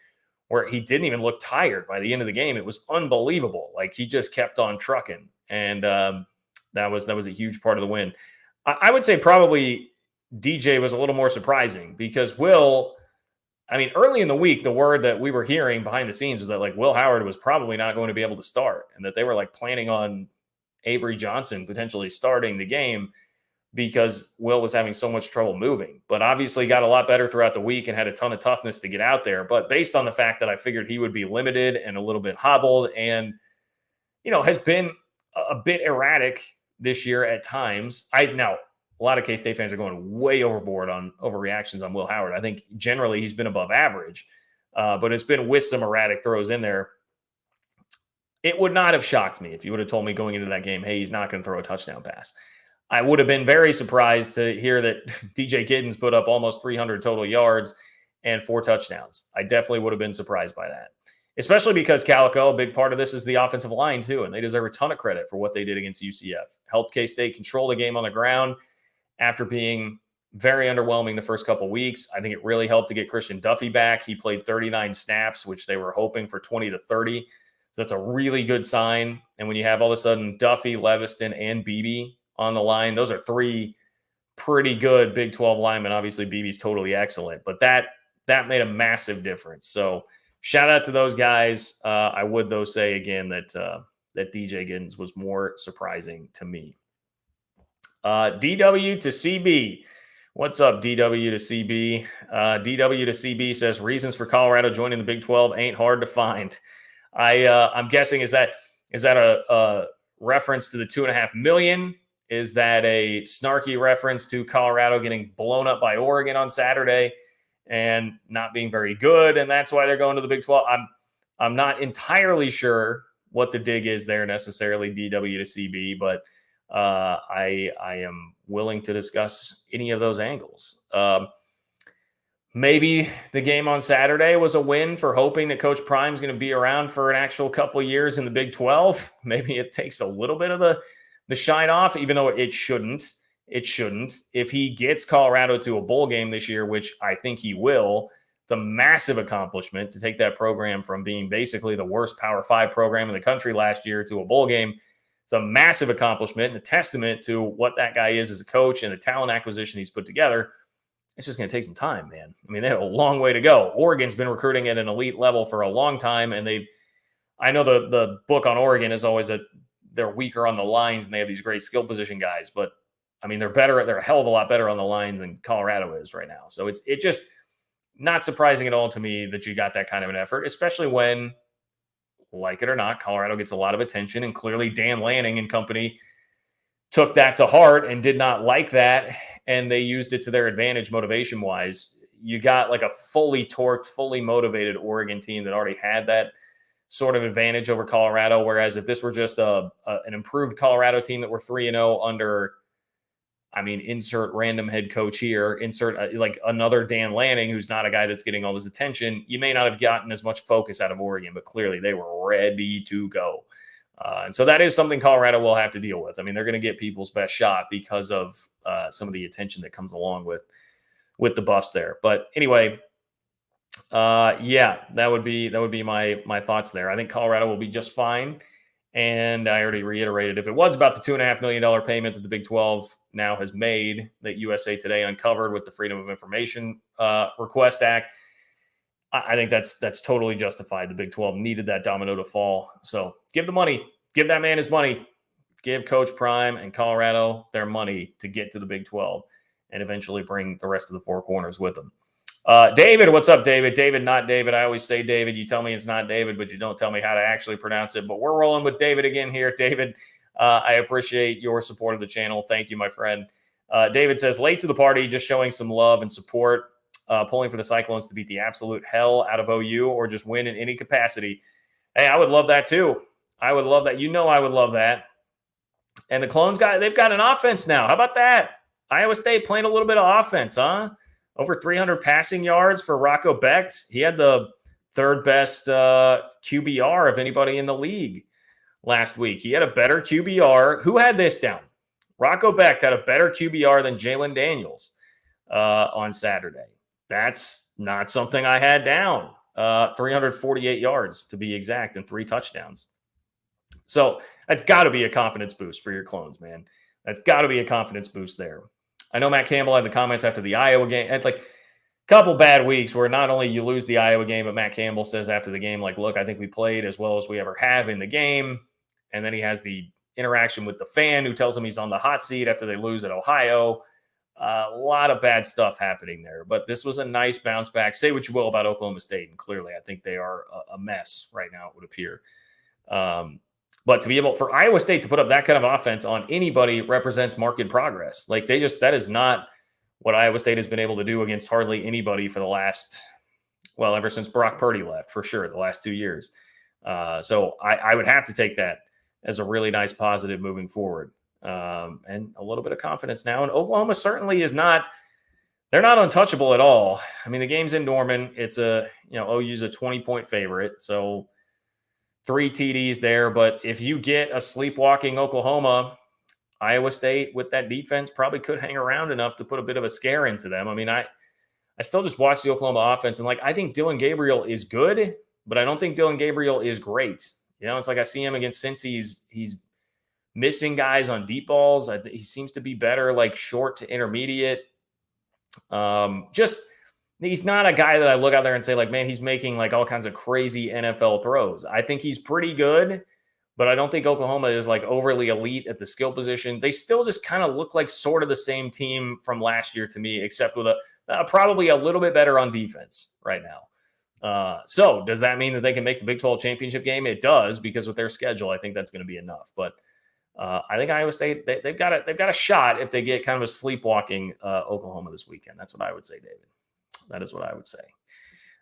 where he didn't even look tired by the end of the game. It was unbelievable. Like, he just kept on trucking. And that was a huge part of the win. I would say probably DJ was a little more surprising because early in the week, the word that we were hearing behind the scenes was that, like, Will Howard was probably not going to be able to start and that they were, like, planning on Avery Johnson potentially starting the game because Will was having so much trouble moving. But obviously got a lot better throughout the week and had a ton of toughness to get out there. But based on the fact that I figured he would be limited and a little bit hobbled and, has been a bit erratic this year at times. Now, a lot of K-State fans are going way overboard on overreactions on Will Howard. I think generally he's been above average, but it's been with some erratic throws in there. It would not have shocked me if you would have told me going into that game, hey, he's not going to throw a touchdown pass. I would have been very surprised to hear that DJ Giddens put up almost 300 total yards and 4 touchdowns. I definitely would have been surprised by that, especially because Calico, a big part of this is the offensive line too, and they deserve a ton of credit for what they did against UCF. Helped K-State control the game on the ground after being very underwhelming the first couple weeks. I think it really helped to get Christian Duffy back. He played 39 snaps, which they were hoping for 20 to 30. So that's a really good sign. And when you have all of a sudden Duffy, Leviston, and Beebe on the line, those are 3 pretty good Big 12 linemen. Obviously, Beebe's totally excellent, but that made a massive difference. So shout out to those guys. I would, though, say again that DJ Giddens was more surprising to me. DW to CB. What's up, DW to CB? DW to CB says reasons for Colorado joining the Big 12 ain't hard to find. I'm guessing is that a reference to the $2.5 million? Is that a snarky reference to Colorado getting blown up by Oregon on Saturday and not being very good, and that's why they're going to the Big 12? I'm not entirely sure what the dig is there necessarily, DW to CB, but I am willing to discuss any of those angles. Maybe the game on Saturday was a win for hoping that Coach Prime's going to be around for an actual couple of years in the Big 12. Maybe it takes a little bit of the shine off, even though it shouldn't. It shouldn't. If he gets Colorado to a bowl game this year, which I think he will, it's a massive accomplishment to take that program from being basically the worst Power 5 program in the country last year to a bowl game. It's a massive accomplishment and a testament to what that guy is as a coach and the talent acquisition he's put together. It's just going to take some time, man. I mean, they have a long way to go. Oregon's been recruiting at an elite level for a long time, and I know the book on Oregon is always that they're weaker on the lines and they have these great skill position guys, but I mean, they're a hell of a lot better on the line than Colorado is right now. So it's just not surprising at all to me that you got that kind of an effort, especially when, like it or not, Colorado gets a lot of attention, and clearly Dan Lanning and company took that to heart and did not like that, and they used it to their advantage motivation-wise. You got like a fully torqued, fully motivated Oregon team that already had that sort of advantage over Colorado, whereas if this were just an improved Colorado team that were 3-0 under, I mean, insert random head coach here, insert like another Dan Lanning, who's not a guy that's getting all this attention, you may not have gotten as much focus out of Oregon, but clearly they were ready to go. And so that is something Colorado will have to deal with. I mean, they're going to get people's best shot because of some of the attention that comes along with the Buffs there. But anyway, yeah, that would be my thoughts there. I think Colorado will be just fine. And I already reiterated, if it was about the $2.5 million payment that the Big 12 now has made that USA Today uncovered with the Freedom of Information Request Act, I think that's totally justified. The Big 12 needed that domino to fall. So give the money. Give that man his money. Give Coach Prime and Colorado their money to get to the Big 12 and eventually bring the rest of the four corners with them. David, what's up, David? David, not David. I always say David. You tell me it's not David, but you don't tell me how to actually pronounce it. But we're rolling with David again here. David, I appreciate your support of the channel. Thank you, my friend. David says, late to the party, just showing some love and support, pulling for the Cyclones to beat the absolute hell out of OU or just win in any capacity. Hey, I would love that too. I would love that. You know I would love that. And the Clones they've got an offense now. How about that? Iowa State playing a little bit of offense, huh? Over 300 passing yards for Rocco Becht. He had the third best QBR of anybody in the league last week. He had a better QBR. Who had this down? Rocco Becht had a better QBR than Jalen Daniels on Saturday. That's not something I had down. 348 yards to be exact and 3 touchdowns. So that's got to be a confidence boost for your Clones, man. That's got to be a confidence boost there. I know Matt Campbell had the comments after the Iowa game. Had like a couple bad weeks where not only you lose the Iowa game, but Matt Campbell says after the game, like, look, I think we played as well as we ever have in the game. And then he has the interaction with the fan who tells him he's on the hot seat after they lose at Ohio. A lot of bad stuff happening there, but this was a nice bounce back. Say what you will about Oklahoma State, and clearly I think they are a mess right now, it would appear. But to be able for Iowa State to put up that kind of offense on anybody represents marked progress. Like that is not what Iowa State has been able to do against hardly anybody for the last, well, ever since Brock Purdy left, for sure, the last 2 years. So I would have to take that as a really nice positive moving forward. And a little bit of confidence now. And Oklahoma certainly is not, they're not untouchable at all. I mean, the game's in Norman. It's OU's a 20-point favorite. So 3 TDs there. But if you get a sleepwalking Oklahoma, Iowa State with that defense probably could hang around enough to put a bit of a scare into them. I mean, I still just watch the Oklahoma offense and I think Dylan Gabriel is good, but I don't think Dylan Gabriel is great. It's like I see him against Cincy. He's missing guys on deep balls. He seems to be better, short to intermediate. He's not a guy that I look out there and say, man, he's making all kinds of crazy NFL throws. I think he's pretty good, but I don't think Oklahoma is overly elite at the skill position. They still just kind of look like sort of the same team from last year to me, except with probably a little bit better on defense right now. So does that mean that they can make the Big 12 championship game? It does, because with their schedule, I think that's going to be enough. But I think Iowa State, they've got a shot if they get kind of a sleepwalking Oklahoma this weekend. That's what I would say, David. That is what I would say.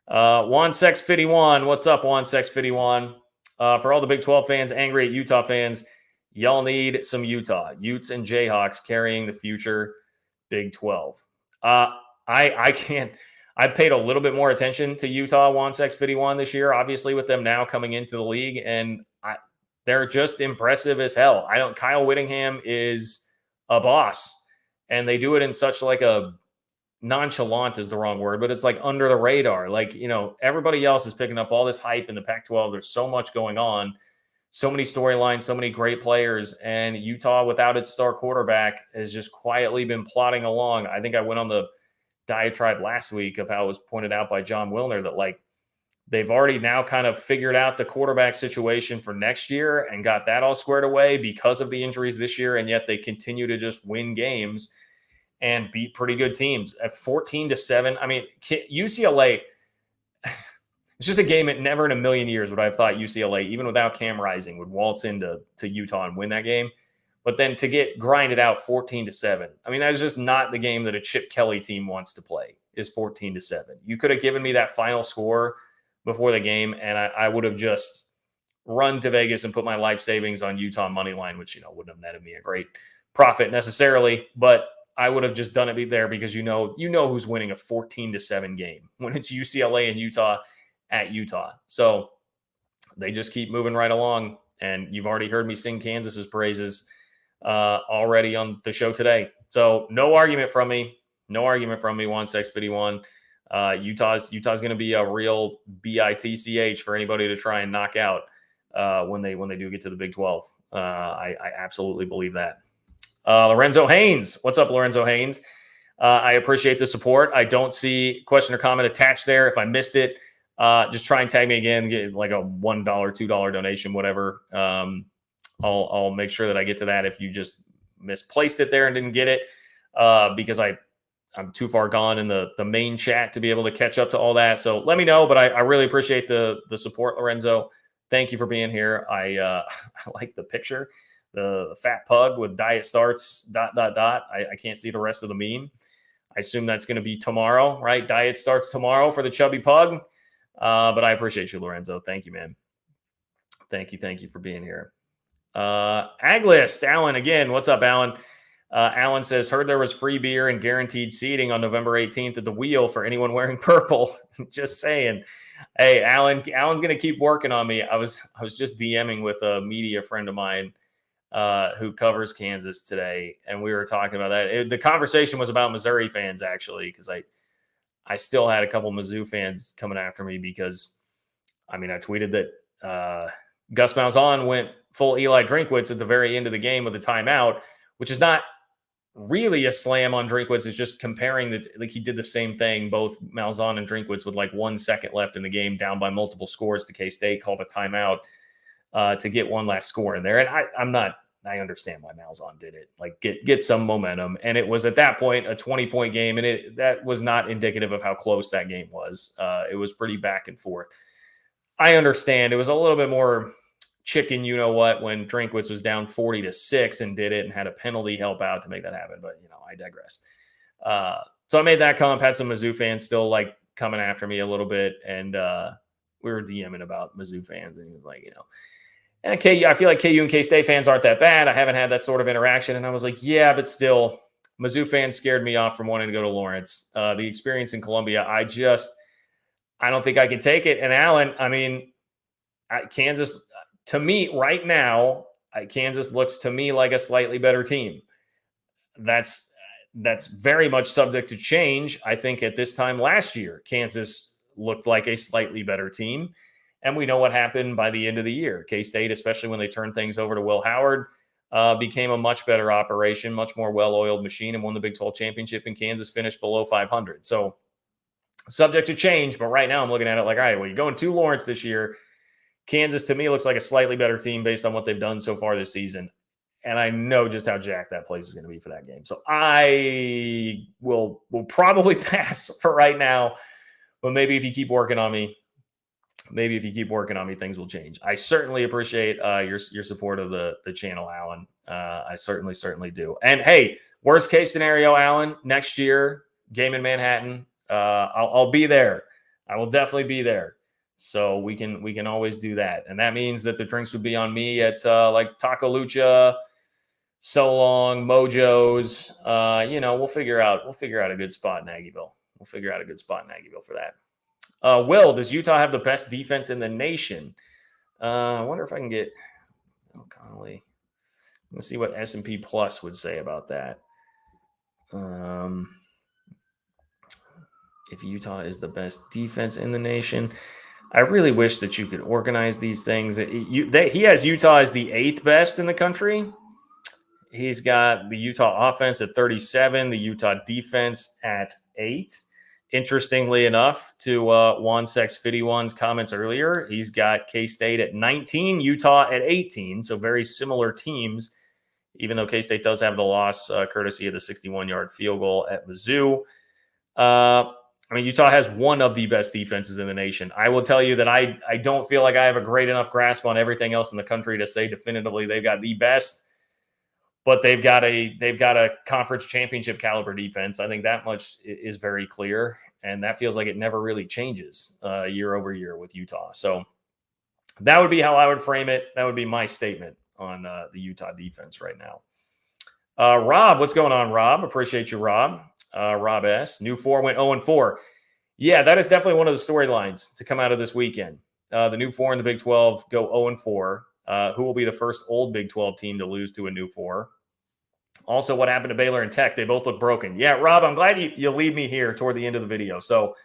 Juan Sex 51. What's up, Juan Sex 51? For all the Big 12 fans angry at Utah fans, y'all need some Utah. Utes and Jayhawks carrying the future Big 12. I paid a little bit more attention to Utah, Juan Sex 51 this year, obviously with them now coming into the league, and they're just impressive as hell. Kyle Whittingham is a boss, and they do it in such a nonchalant is the wrong word, but it's under the radar. Everybody else is picking up all this hype in the Pac-12. There's so much going on, so many storylines, so many great players, and Utah, without its star quarterback, has just quietly been plodding along. I think I went on the diatribe last week of how it was pointed out by John Wilner that they've already now kind of figured out the quarterback situation for next year and got that all squared away because of the injuries this year. And yet they continue to just win games and beat pretty good teams at 14-7. I mean, UCLA, it's just a game that never in a million years would I have thought UCLA, even without Cam Rising, would waltz into Utah and win that game. But then to get grinded out 14-7, I mean, that is just not the game that a Chip Kelly team wants to play, is 14-7. You could have given me that final score before the game, and I would have just run to Vegas and put my life savings on Utah money line, which, wouldn't have netted me a great profit necessarily, but I would have just done it there because you know who's winning a 14-7 game when it's UCLA and Utah at Utah. So they just keep moving right along, and you've already heard me sing Kansas's praises already on the show today. So no argument from me, 1651. Utah's going to be a real bitch for anybody to try and knock out when they do get to the Big 12. I absolutely believe that. Lorenzo Haynes, what's up, Lorenzo Haynes? I appreciate the support. I don't see question or comment attached there. If I missed it, just try and tag me again, get a $1, $2 donation, whatever. I'll make sure that I get to that if you just misplaced it there and didn't get it, because I'm too far gone in the main chat to be able to catch up to all that. So let me know, but I really appreciate the support, Lorenzo. Thank you for being here. I like the picture, the fat pug with diet starts ... I can't see the rest of the meme. I assume that's going to be tomorrow, right? Diet starts tomorrow for the chubby pug. But I appreciate you, Lorenzo. Thank you, man. Thank you for being here. Aglist, Alan, again, what's up, Alan? Alan says, heard there was free beer and guaranteed seating on November 18th at the wheel for anyone wearing purple. Just saying. Hey, Alan's going to keep working on me. I was just DMing with a media friend of mine who covers Kansas today, and we were talking about that. The conversation was about Missouri fans, actually, because I still had a couple Mizzou fans coming after me because, I tweeted that Gus Malzahn went full Eli Drinkwitz at the very end of the game with a timeout, which is not really a slam on Drinkwitz. It's just comparing he did the same thing, both Malzahn and Drinkwitz, with 1 second left in the game, down by multiple scores to K-State, called a timeout to get one last score in there. And I'm not I understand why Malzahn did it. Like get some momentum. And it was at that point a 20-point game, and that was not indicative of how close that game was. It was pretty back and forth. I understand it was a little bit more chicken, you know what, when Drinkwitz was down 40-6 and did it and had a penalty help out to make that happen. But I digress. So I made that comment. Had some Mizzou fans still like coming after me a little bit, and we were DMing about Mizzou fans, and he was like, and KU, I feel like KU and K-State fans aren't that bad. I haven't had that sort of interaction, and I was like, yeah, but still, Mizzou fans scared me off from wanting to go to Lawrence. The experience in Columbia, I don't think I can take it. And Alan, I mean, Kansas, to me right now, Kansas looks to me like a slightly better team. That's very much subject to change. I think at this time last year, Kansas looked like a slightly better team. And we know what happened by the end of the year. K-State, especially when they turned things over to Will Howard, became a much better operation, much more well-oiled machine, and won the Big 12 championship, and Kansas finished below 500. So subject to change, but right now I'm looking at it like, all right, well, you're going to Lawrence this year. Kansas, to me, looks like a slightly better team based on what they've done so far this season. And I know just how jacked that place is going to be for that game. So I will probably pass for right now. But maybe if you keep working on me, things will change. I certainly appreciate your support of the channel, Alan. I certainly do. And hey, worst case scenario, Alan, next year, game in Manhattan, I'll be there. I will definitely be there. So we can always do that. And that means that the drinks would be on me at like Taco Lucha, So Long, Mojo's. We'll figure out a good spot in Aggieville. For that. Will, does Utah have the best defense in the nation? I wonder if I can get Connolly. Let's see what S&P Plus would say about that. If Utah is the best defense in the nation. I really wish that you could organize these things. He has Utah as the 8th best in the country. He's got the Utah offense at 37, the Utah defense at 8. Interestingly enough, to Juan Sex 51's comments earlier, he's got K-State at 19, Utah at 18. So very similar teams, even though K-State does have the loss courtesy of the 61-yard field goal at Mizzou. Utah has one of the best defenses in the nation. I will tell you that I don't feel like I have a great enough grasp on everything else in the country to say definitively they've got the best, but they've got a conference championship caliber defense. I think that much is very clear, and that feels like it never really changes year over year with Utah. So that would be how I would frame it. That would be my statement on the Utah defense right now. Rob, what's going on, Rob? Appreciate you, Rob. Rob S. New 4 went 0-4. Yeah, that is definitely one of the storylines to come out of this weekend. The new 4 in the Big 12 go 0-4. Who will be the first old Big 12 team to lose to a new 4? Also, what happened to Baylor and Tech? They both look broken. Yeah, Rob, I'm glad you leave me here toward the end of the video. So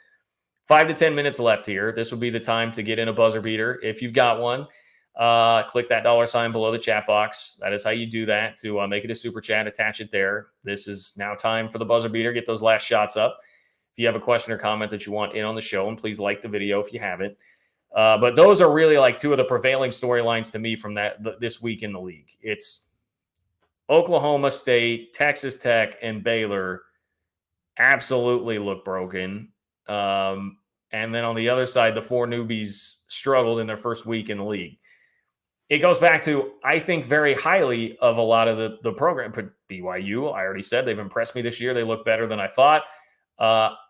5 to 10 minutes left here. This would be the time to get in a buzzer beater. If you've got one, click that $ below the chat box. That is how you do that, to make it a super chat, attach it there. This is now time for the buzzer beater. Get those last shots up. If you have a question or comment that you want in on the show, and please like the video if you haven't. But those are really like two of the prevailing storylines to me from this week in the league. It's Oklahoma State, Texas Tech, and Baylor absolutely look broken. And then on the other side, the 4 newbies struggled in their first week in the league. It goes back to, I think, very highly of a lot of the program. But BYU, I already said, they've impressed me this year. They look better than I thought.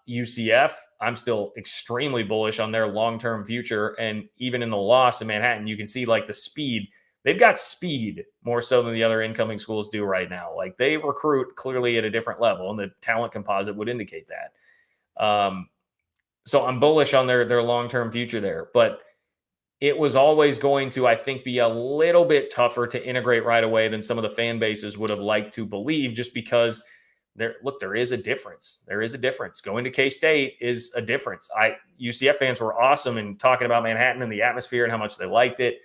UCF, I'm still extremely bullish on their long-term future. And even in the loss in Manhattan, you can see like the speed. They've got speed more so than the other incoming schools do right now. Like they recruit clearly at a different level, and the talent composite would indicate that. So I'm bullish on their long-term future there. But it was always going to, I think, be a little bit tougher to integrate right away than some of the fan bases would have liked to believe, just because there is a difference. There is a difference. Going to K-State is a difference. UCF fans were awesome in talking about Manhattan and the atmosphere and how much they liked it.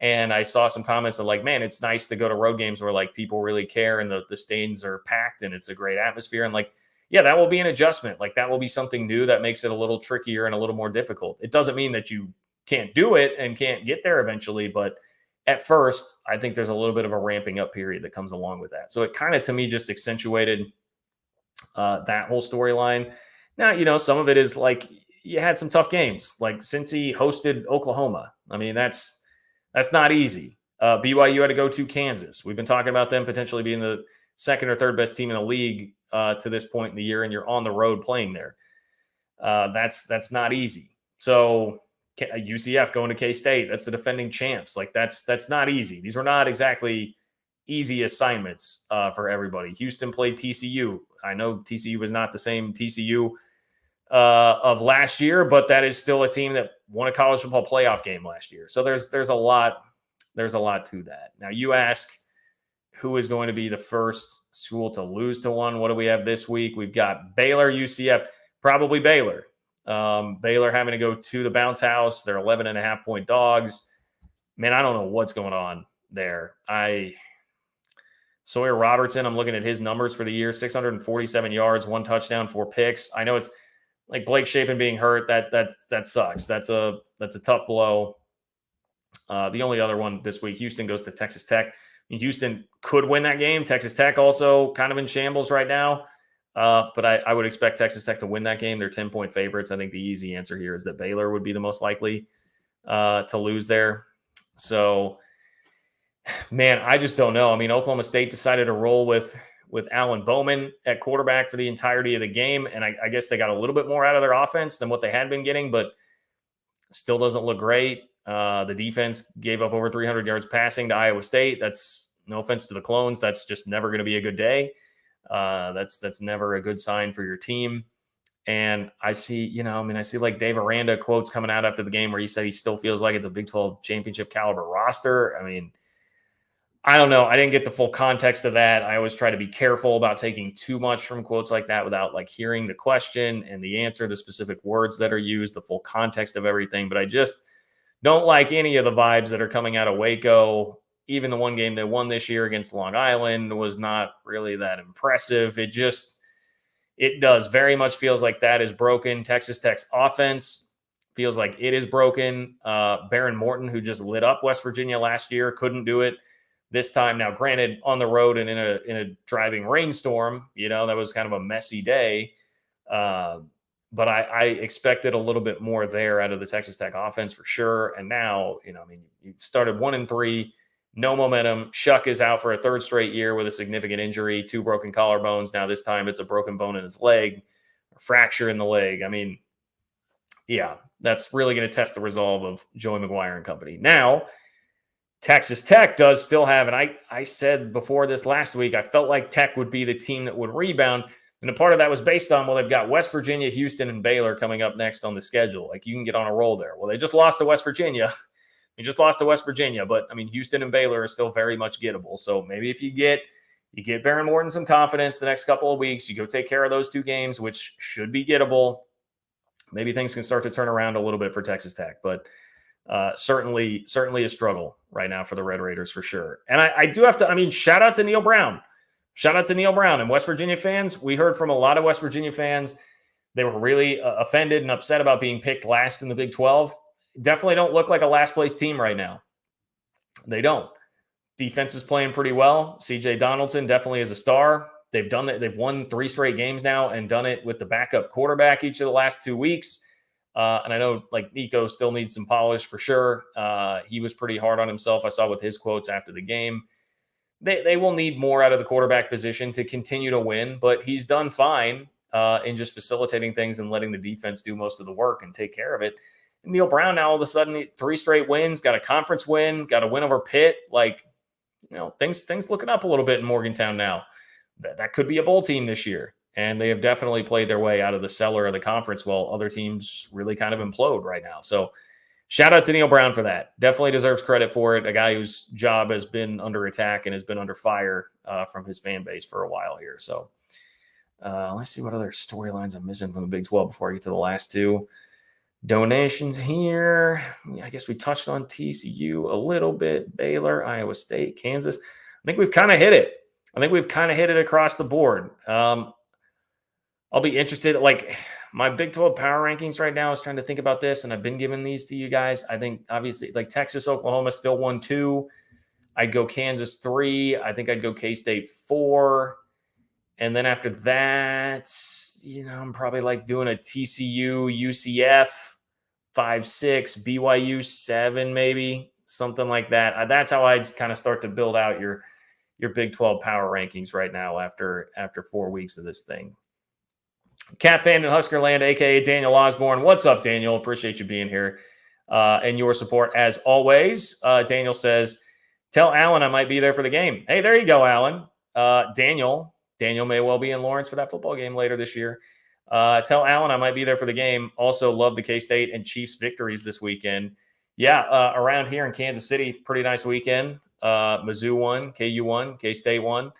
And I saw some comments of like, man, it's nice to go to road games where like people really care and the stands are packed and it's a great atmosphere. And like, yeah, that will be an adjustment. Like that will be something new that makes it a little trickier and a little more difficult. It doesn't mean that you can't do it and can't get there eventually, but at first, I think there's a little bit of a ramping up period that comes along with that. So it kind of, to me, just accentuated that whole storyline. Now, some of it is like you had some tough games, like Cincy hosted Oklahoma. I mean, that's not easy. BYU had to go to Kansas. We've been talking about them potentially being the second or third best team in the league to this point in the year, and you're on the road playing there. That's not easy. So UCF going to K-State, that's the defending champs. Like that's not easy. These were not exactly easy assignments for everybody. Houston played TCU. I know TCU was not the same TCU of last year, but that is still a team that won a college football playoff game last year. So there's a lot to that. Now you ask, who is going to be the first school to lose to one? What do we have this week? We've got Baylor, UCF, probably Baylor. Baylor having to go to the bounce house. They're 11.5-point dogs. Man, I don't know what's going on there. Sawyer Robertson, I'm looking at his numbers for the year, 647 yards, 1 touchdown, 4 picks. I know it's like Blake Shapen being hurt. That sucks. That's a tough blow. The only other one this week, Houston goes to Texas Tech. I mean, Houston could win that game. Texas Tech also kind of in shambles right now. But I would expect Texas Tech to win that game. They're 10-point favorites. I think the easy answer here is that Baylor would be the most likely to lose there. So, man, I just don't know. I mean, Oklahoma State decided to roll with Alan Bowman at quarterback for the entirety of the game, and I guess they got a little bit more out of their offense than what they had been getting, but still doesn't look great. The defense gave up over 300 yards passing to Iowa State. That's, no offense to the Clones, that's just never going to be a good day. That's never a good sign for your team. And I see, I see like Dave Aranda quotes coming out after the game where he said he still feels like it's a Big 12 championship caliber roster. I mean, I don't know. I didn't get the full context of that. I always try to be careful about taking too much from quotes like that without like hearing the question and the answer, the specific words that are used, the full context of everything. But I just don't like any of the vibes that are coming out of Waco. Even the one game they won this year against Long Island was not really that impressive. It does very much feels like that is broken. Texas Tech's offense feels like it is broken. Baron Morton, who just lit up West Virginia last year, couldn't do it this time. Now, granted, on the road and in a driving rainstorm, that was kind of a messy day. But I expected a little bit more there out of the Texas Tech offense for sure. And now, you started 1-3, no momentum. Shuck is out for a third straight year with a significant injury, 2 broken collarbones. Now this time it's a broken bone in his leg, a fracture in the leg. I mean, yeah, that's really going to test the resolve of Joey McGuire and company. Now, Texas Tech does still have, and I said before this last week, I felt like Tech would be the team that would rebound. And a part of that was based on, well, they've got West Virginia, Houston, and Baylor coming up next on the schedule. Like, you can get on a roll there. Well, they just lost to West Virginia. But I mean, Houston and Baylor are still very much gettable. So maybe if you get Baron Morton some confidence the next couple of weeks, you go take care of those 2 games, which should be gettable. Maybe things can start to turn around a little bit for Texas Tech, but certainly a struggle right now for the Red Raiders for sure. And I do have to, shout out to Neil Brown. And West Virginia fans. We heard from a lot of West Virginia fans. They were really offended and upset about being picked last in the Big 12. Definitely don't look like a last place team right now. They don't. Defense is playing pretty well. CJ Donaldson definitely is a star. They've done that. They've won 3 straight games now and done it with the backup quarterback each of the last 2 weeks. And I know like Nico still needs some polish for sure. He was pretty hard on himself. I saw with his quotes after the game. They will need more out of the quarterback position to continue to win, but he's done fine in just facilitating things and letting the defense do most of the work and take care of it. And Neil Brown now all of a sudden 3 straight wins, got a conference win, got a win over Pitt. Like, things looking up a little bit in Morgantown now. That could be a bowl team this year. And they have definitely played their way out of the cellar of the conference while other teams really kind of implode right now. So shout out to Neil Brown for that. Definitely deserves credit for it. A guy whose job has been under attack and has been under fire from his fan base for a while here. So let's see what other storylines I'm missing from the Big 12 before I get to the last 2. Donations here. I guess we touched on TCU a little bit. Baylor, Iowa State, Kansas. I think we've kind of hit it. across the board. I'll be interested. Like, my Big 12 power rankings right now. I was trying to think about this, and I've been giving these to you guys. I think obviously like Texas, Oklahoma still 1-2. I'd go Kansas 3. I think I'd go K-State 4. And then after that, I'm probably like doing a TCU, UCF 5-6, BYU 7, maybe something like that. That's how I'd kind of start to build out your Big 12 power rankings right now after 4 weeks of this thing. Cat fan in Huskerland, aka Daniel Osborne. What's up, Daniel? Appreciate you being here and your support as always. Daniel says, "Tell Alan I might be there for the game." Hey, there you go, Alan. Daniel may well be in Lawrence for that football game later this year. Tell Alan I might be there for the game. Also, love the K-State and Chiefs victories this weekend. Yeah, around here in Kansas City, pretty nice weekend. Mizzou won, KU won, K-State won.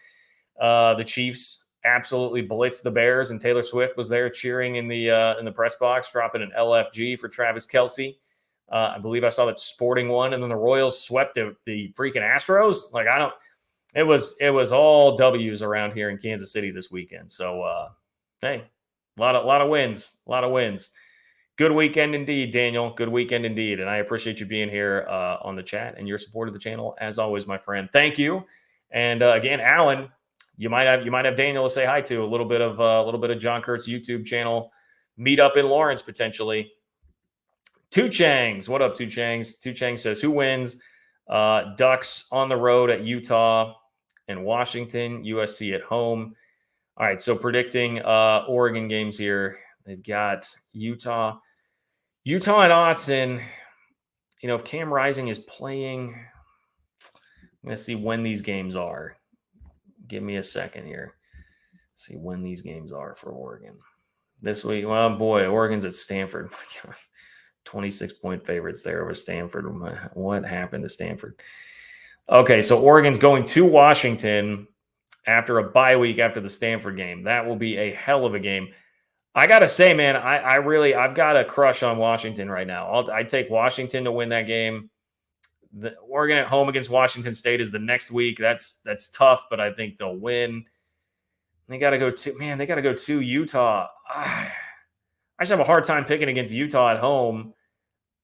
The Chiefs absolutely blitzed the Bears, and Taylor Swift was there cheering in the press box, dropping an LFG for Travis Kelce. I believe I saw that Sporting won, and then the Royals swept the freaking Astros. Like it was all W's around here in Kansas City this weekend. So hey, a lot of wins. Good weekend indeed, Daniel. Good weekend indeed, and I appreciate you being here on the chat and your support of the channel as always, my friend. Thank you. And again, Alan, you might have Daniel to say hi to. A little bit of John Kurt's YouTube channel meet up in Lawrence potentially. Two Changs, what up, Two Changs? Two Chang says, who wins? Ducks on the road at Utah and Washington. USC at home. All right, so predicting Oregon games here. They've got Utah and Autzen. If Cam Rising is playing, I'm going to see when these games are. Give me a second here. See when these games are for Oregon. This week, well, boy, Oregon's at Stanford. 26-point favorites there over Stanford. What happened to Stanford? Okay, so Oregon's going to Washington after a bye week after the Stanford game. That will be a hell of a game. I got to say, man, I've got a crush on Washington right now. I take Washington to win that game. The Oregon at home against Washington State is the next week. That's tough, but I think they'll win. They got to go to Utah. I just have a hard time picking against Utah at home.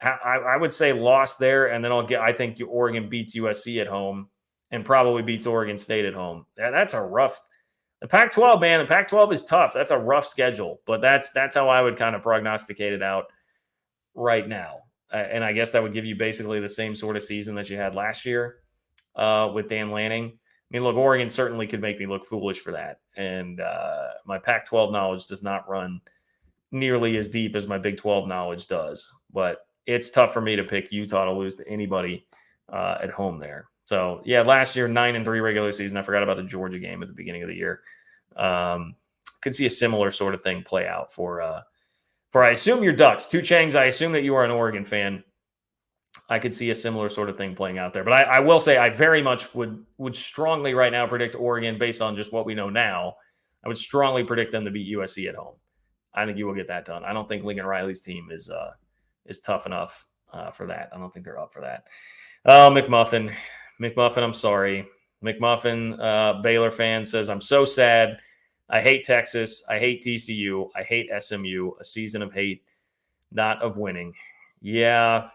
I would say loss there, and then I think Oregon beats USC at home and probably beats Oregon State at home. That's a rough. The Pac-12, man. The Pac-12 is tough. That's a rough schedule, but that's how I would kind of prognosticate it out right now. And I guess that would give you basically the same sort of season that you had last year with Dan Lanning. I mean, look, Oregon certainly could make me look foolish for that. And my Pac-12 knowledge does not run nearly as deep as my Big 12 knowledge does. But it's tough for me to pick Utah to lose to anybody at home there. So, yeah, last year, 9-3 regular season. I forgot about the Georgia game at the beginning of the year. Could see a similar sort of thing play out for I assume your Ducks. Two Changs, I assume that you are an Oregon fan. I could see a similar sort of thing playing out there. But I will say I very much would strongly right now predict Oregon based on just what we know now. I would strongly predict them to beat USC at home. I think you will get that done. I don't think Lincoln Riley's team is tough enough for that. I don't think they're up for that. McMuffin, I'm sorry. McMuffin, Baylor fan, says, I'm so sad. I hate Texas. I hate TCU. I hate SMU. A season of hate, not of winning. Yeah.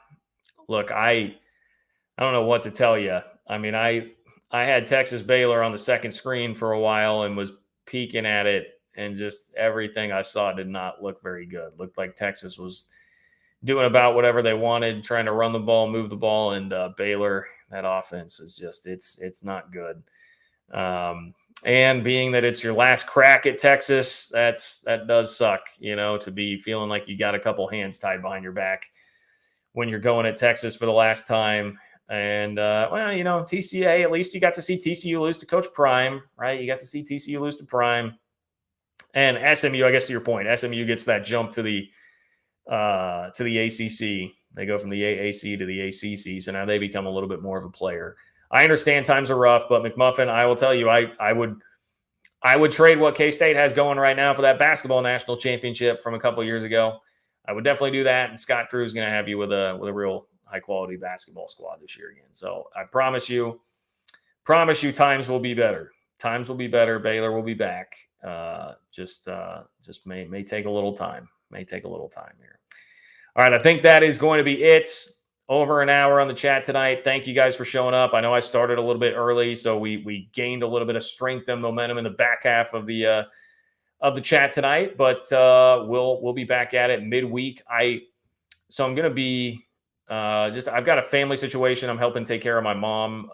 Look, I don't know what to tell you. I mean, I had Texas Baylor on the second screen for a while and was peeking at it, and just everything I saw did not look very good. Looked like Texas was doing about whatever they wanted, trying to run the ball, move the ball, and Baylor, that offense is just it's not good. And being that it's your last crack at Texas, that does suck, to be feeling like you got a couple hands tied behind your back when you're going at Texas for the last time. And, TCA, at least you got to see TCU lose to Coach Prime, right? You got to see TCU lose to Prime. And SMU, I guess to your point, SMU gets that jump to the ACC. They go from the AAC to the ACC, so now they become a little bit more of a player. I understand times are rough, but McMuffin, I will tell you, I would trade what K-State has going right now for that basketball national championship from a couple of years ago. I would definitely do that, and Scott Drew is going to have you with a real high-quality basketball squad this year again. So I promise you times will be better. Times will be better. Baylor will be back. Just may take a little time. May take a little time here. All right, I think that is going to be it. Over an hour on the chat tonight. Thank you guys for showing up. I know I started a little bit early, so we gained a little bit of strength and momentum in the back half of the chat tonight. But we'll be back at it midweek. So I'm gonna be I've got a family situation. I'm helping take care of my mom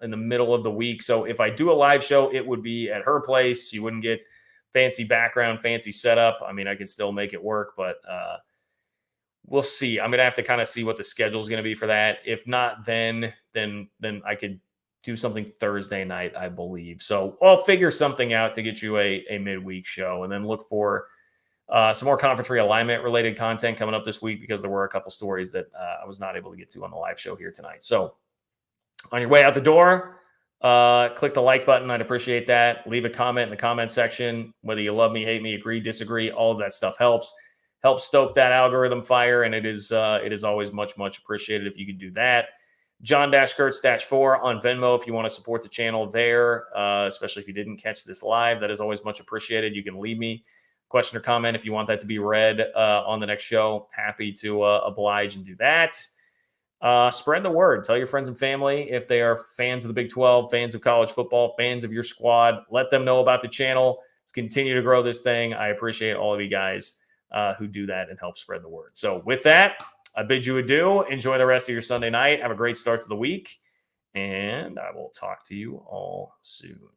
in the middle of the week. So if I do a live show, it would be at her place. You wouldn't get fancy background, fancy setup. I mean, I could still make it work, but we'll see. I'm gonna have to kind of see what the schedule is gonna be for that. If not, then I could do something Thursday night, I believe. So I'll figure something out to get you a midweek show, and then look for some more conference realignment related content coming up this week, because there were a couple stories that I was not able to get to on the live show here tonight. So on your way out the door, click the like button. I'd appreciate that. Leave a comment in the comment section. Whether you love me, hate me, agree, disagree, all of that stuff helps stoke that algorithm fire. And it is always much, much appreciated if you could do that. John-Kurtz-4 on Venmo if you want to support the channel there, especially if you didn't catch this live. That is always much appreciated. You can leave me a question or comment if you want that to be read on the next show. Happy to oblige and do that. Spread the word. Tell your friends and family if they are fans of the Big 12, fans of college football, fans of your squad. Let them know about the channel. Let's continue to grow this thing. I appreciate all of you guys who do that and help spread the word. So with that, I bid you adieu. Enjoy the rest of your Sunday night. Have a great start to the week, and I will talk to you all soon.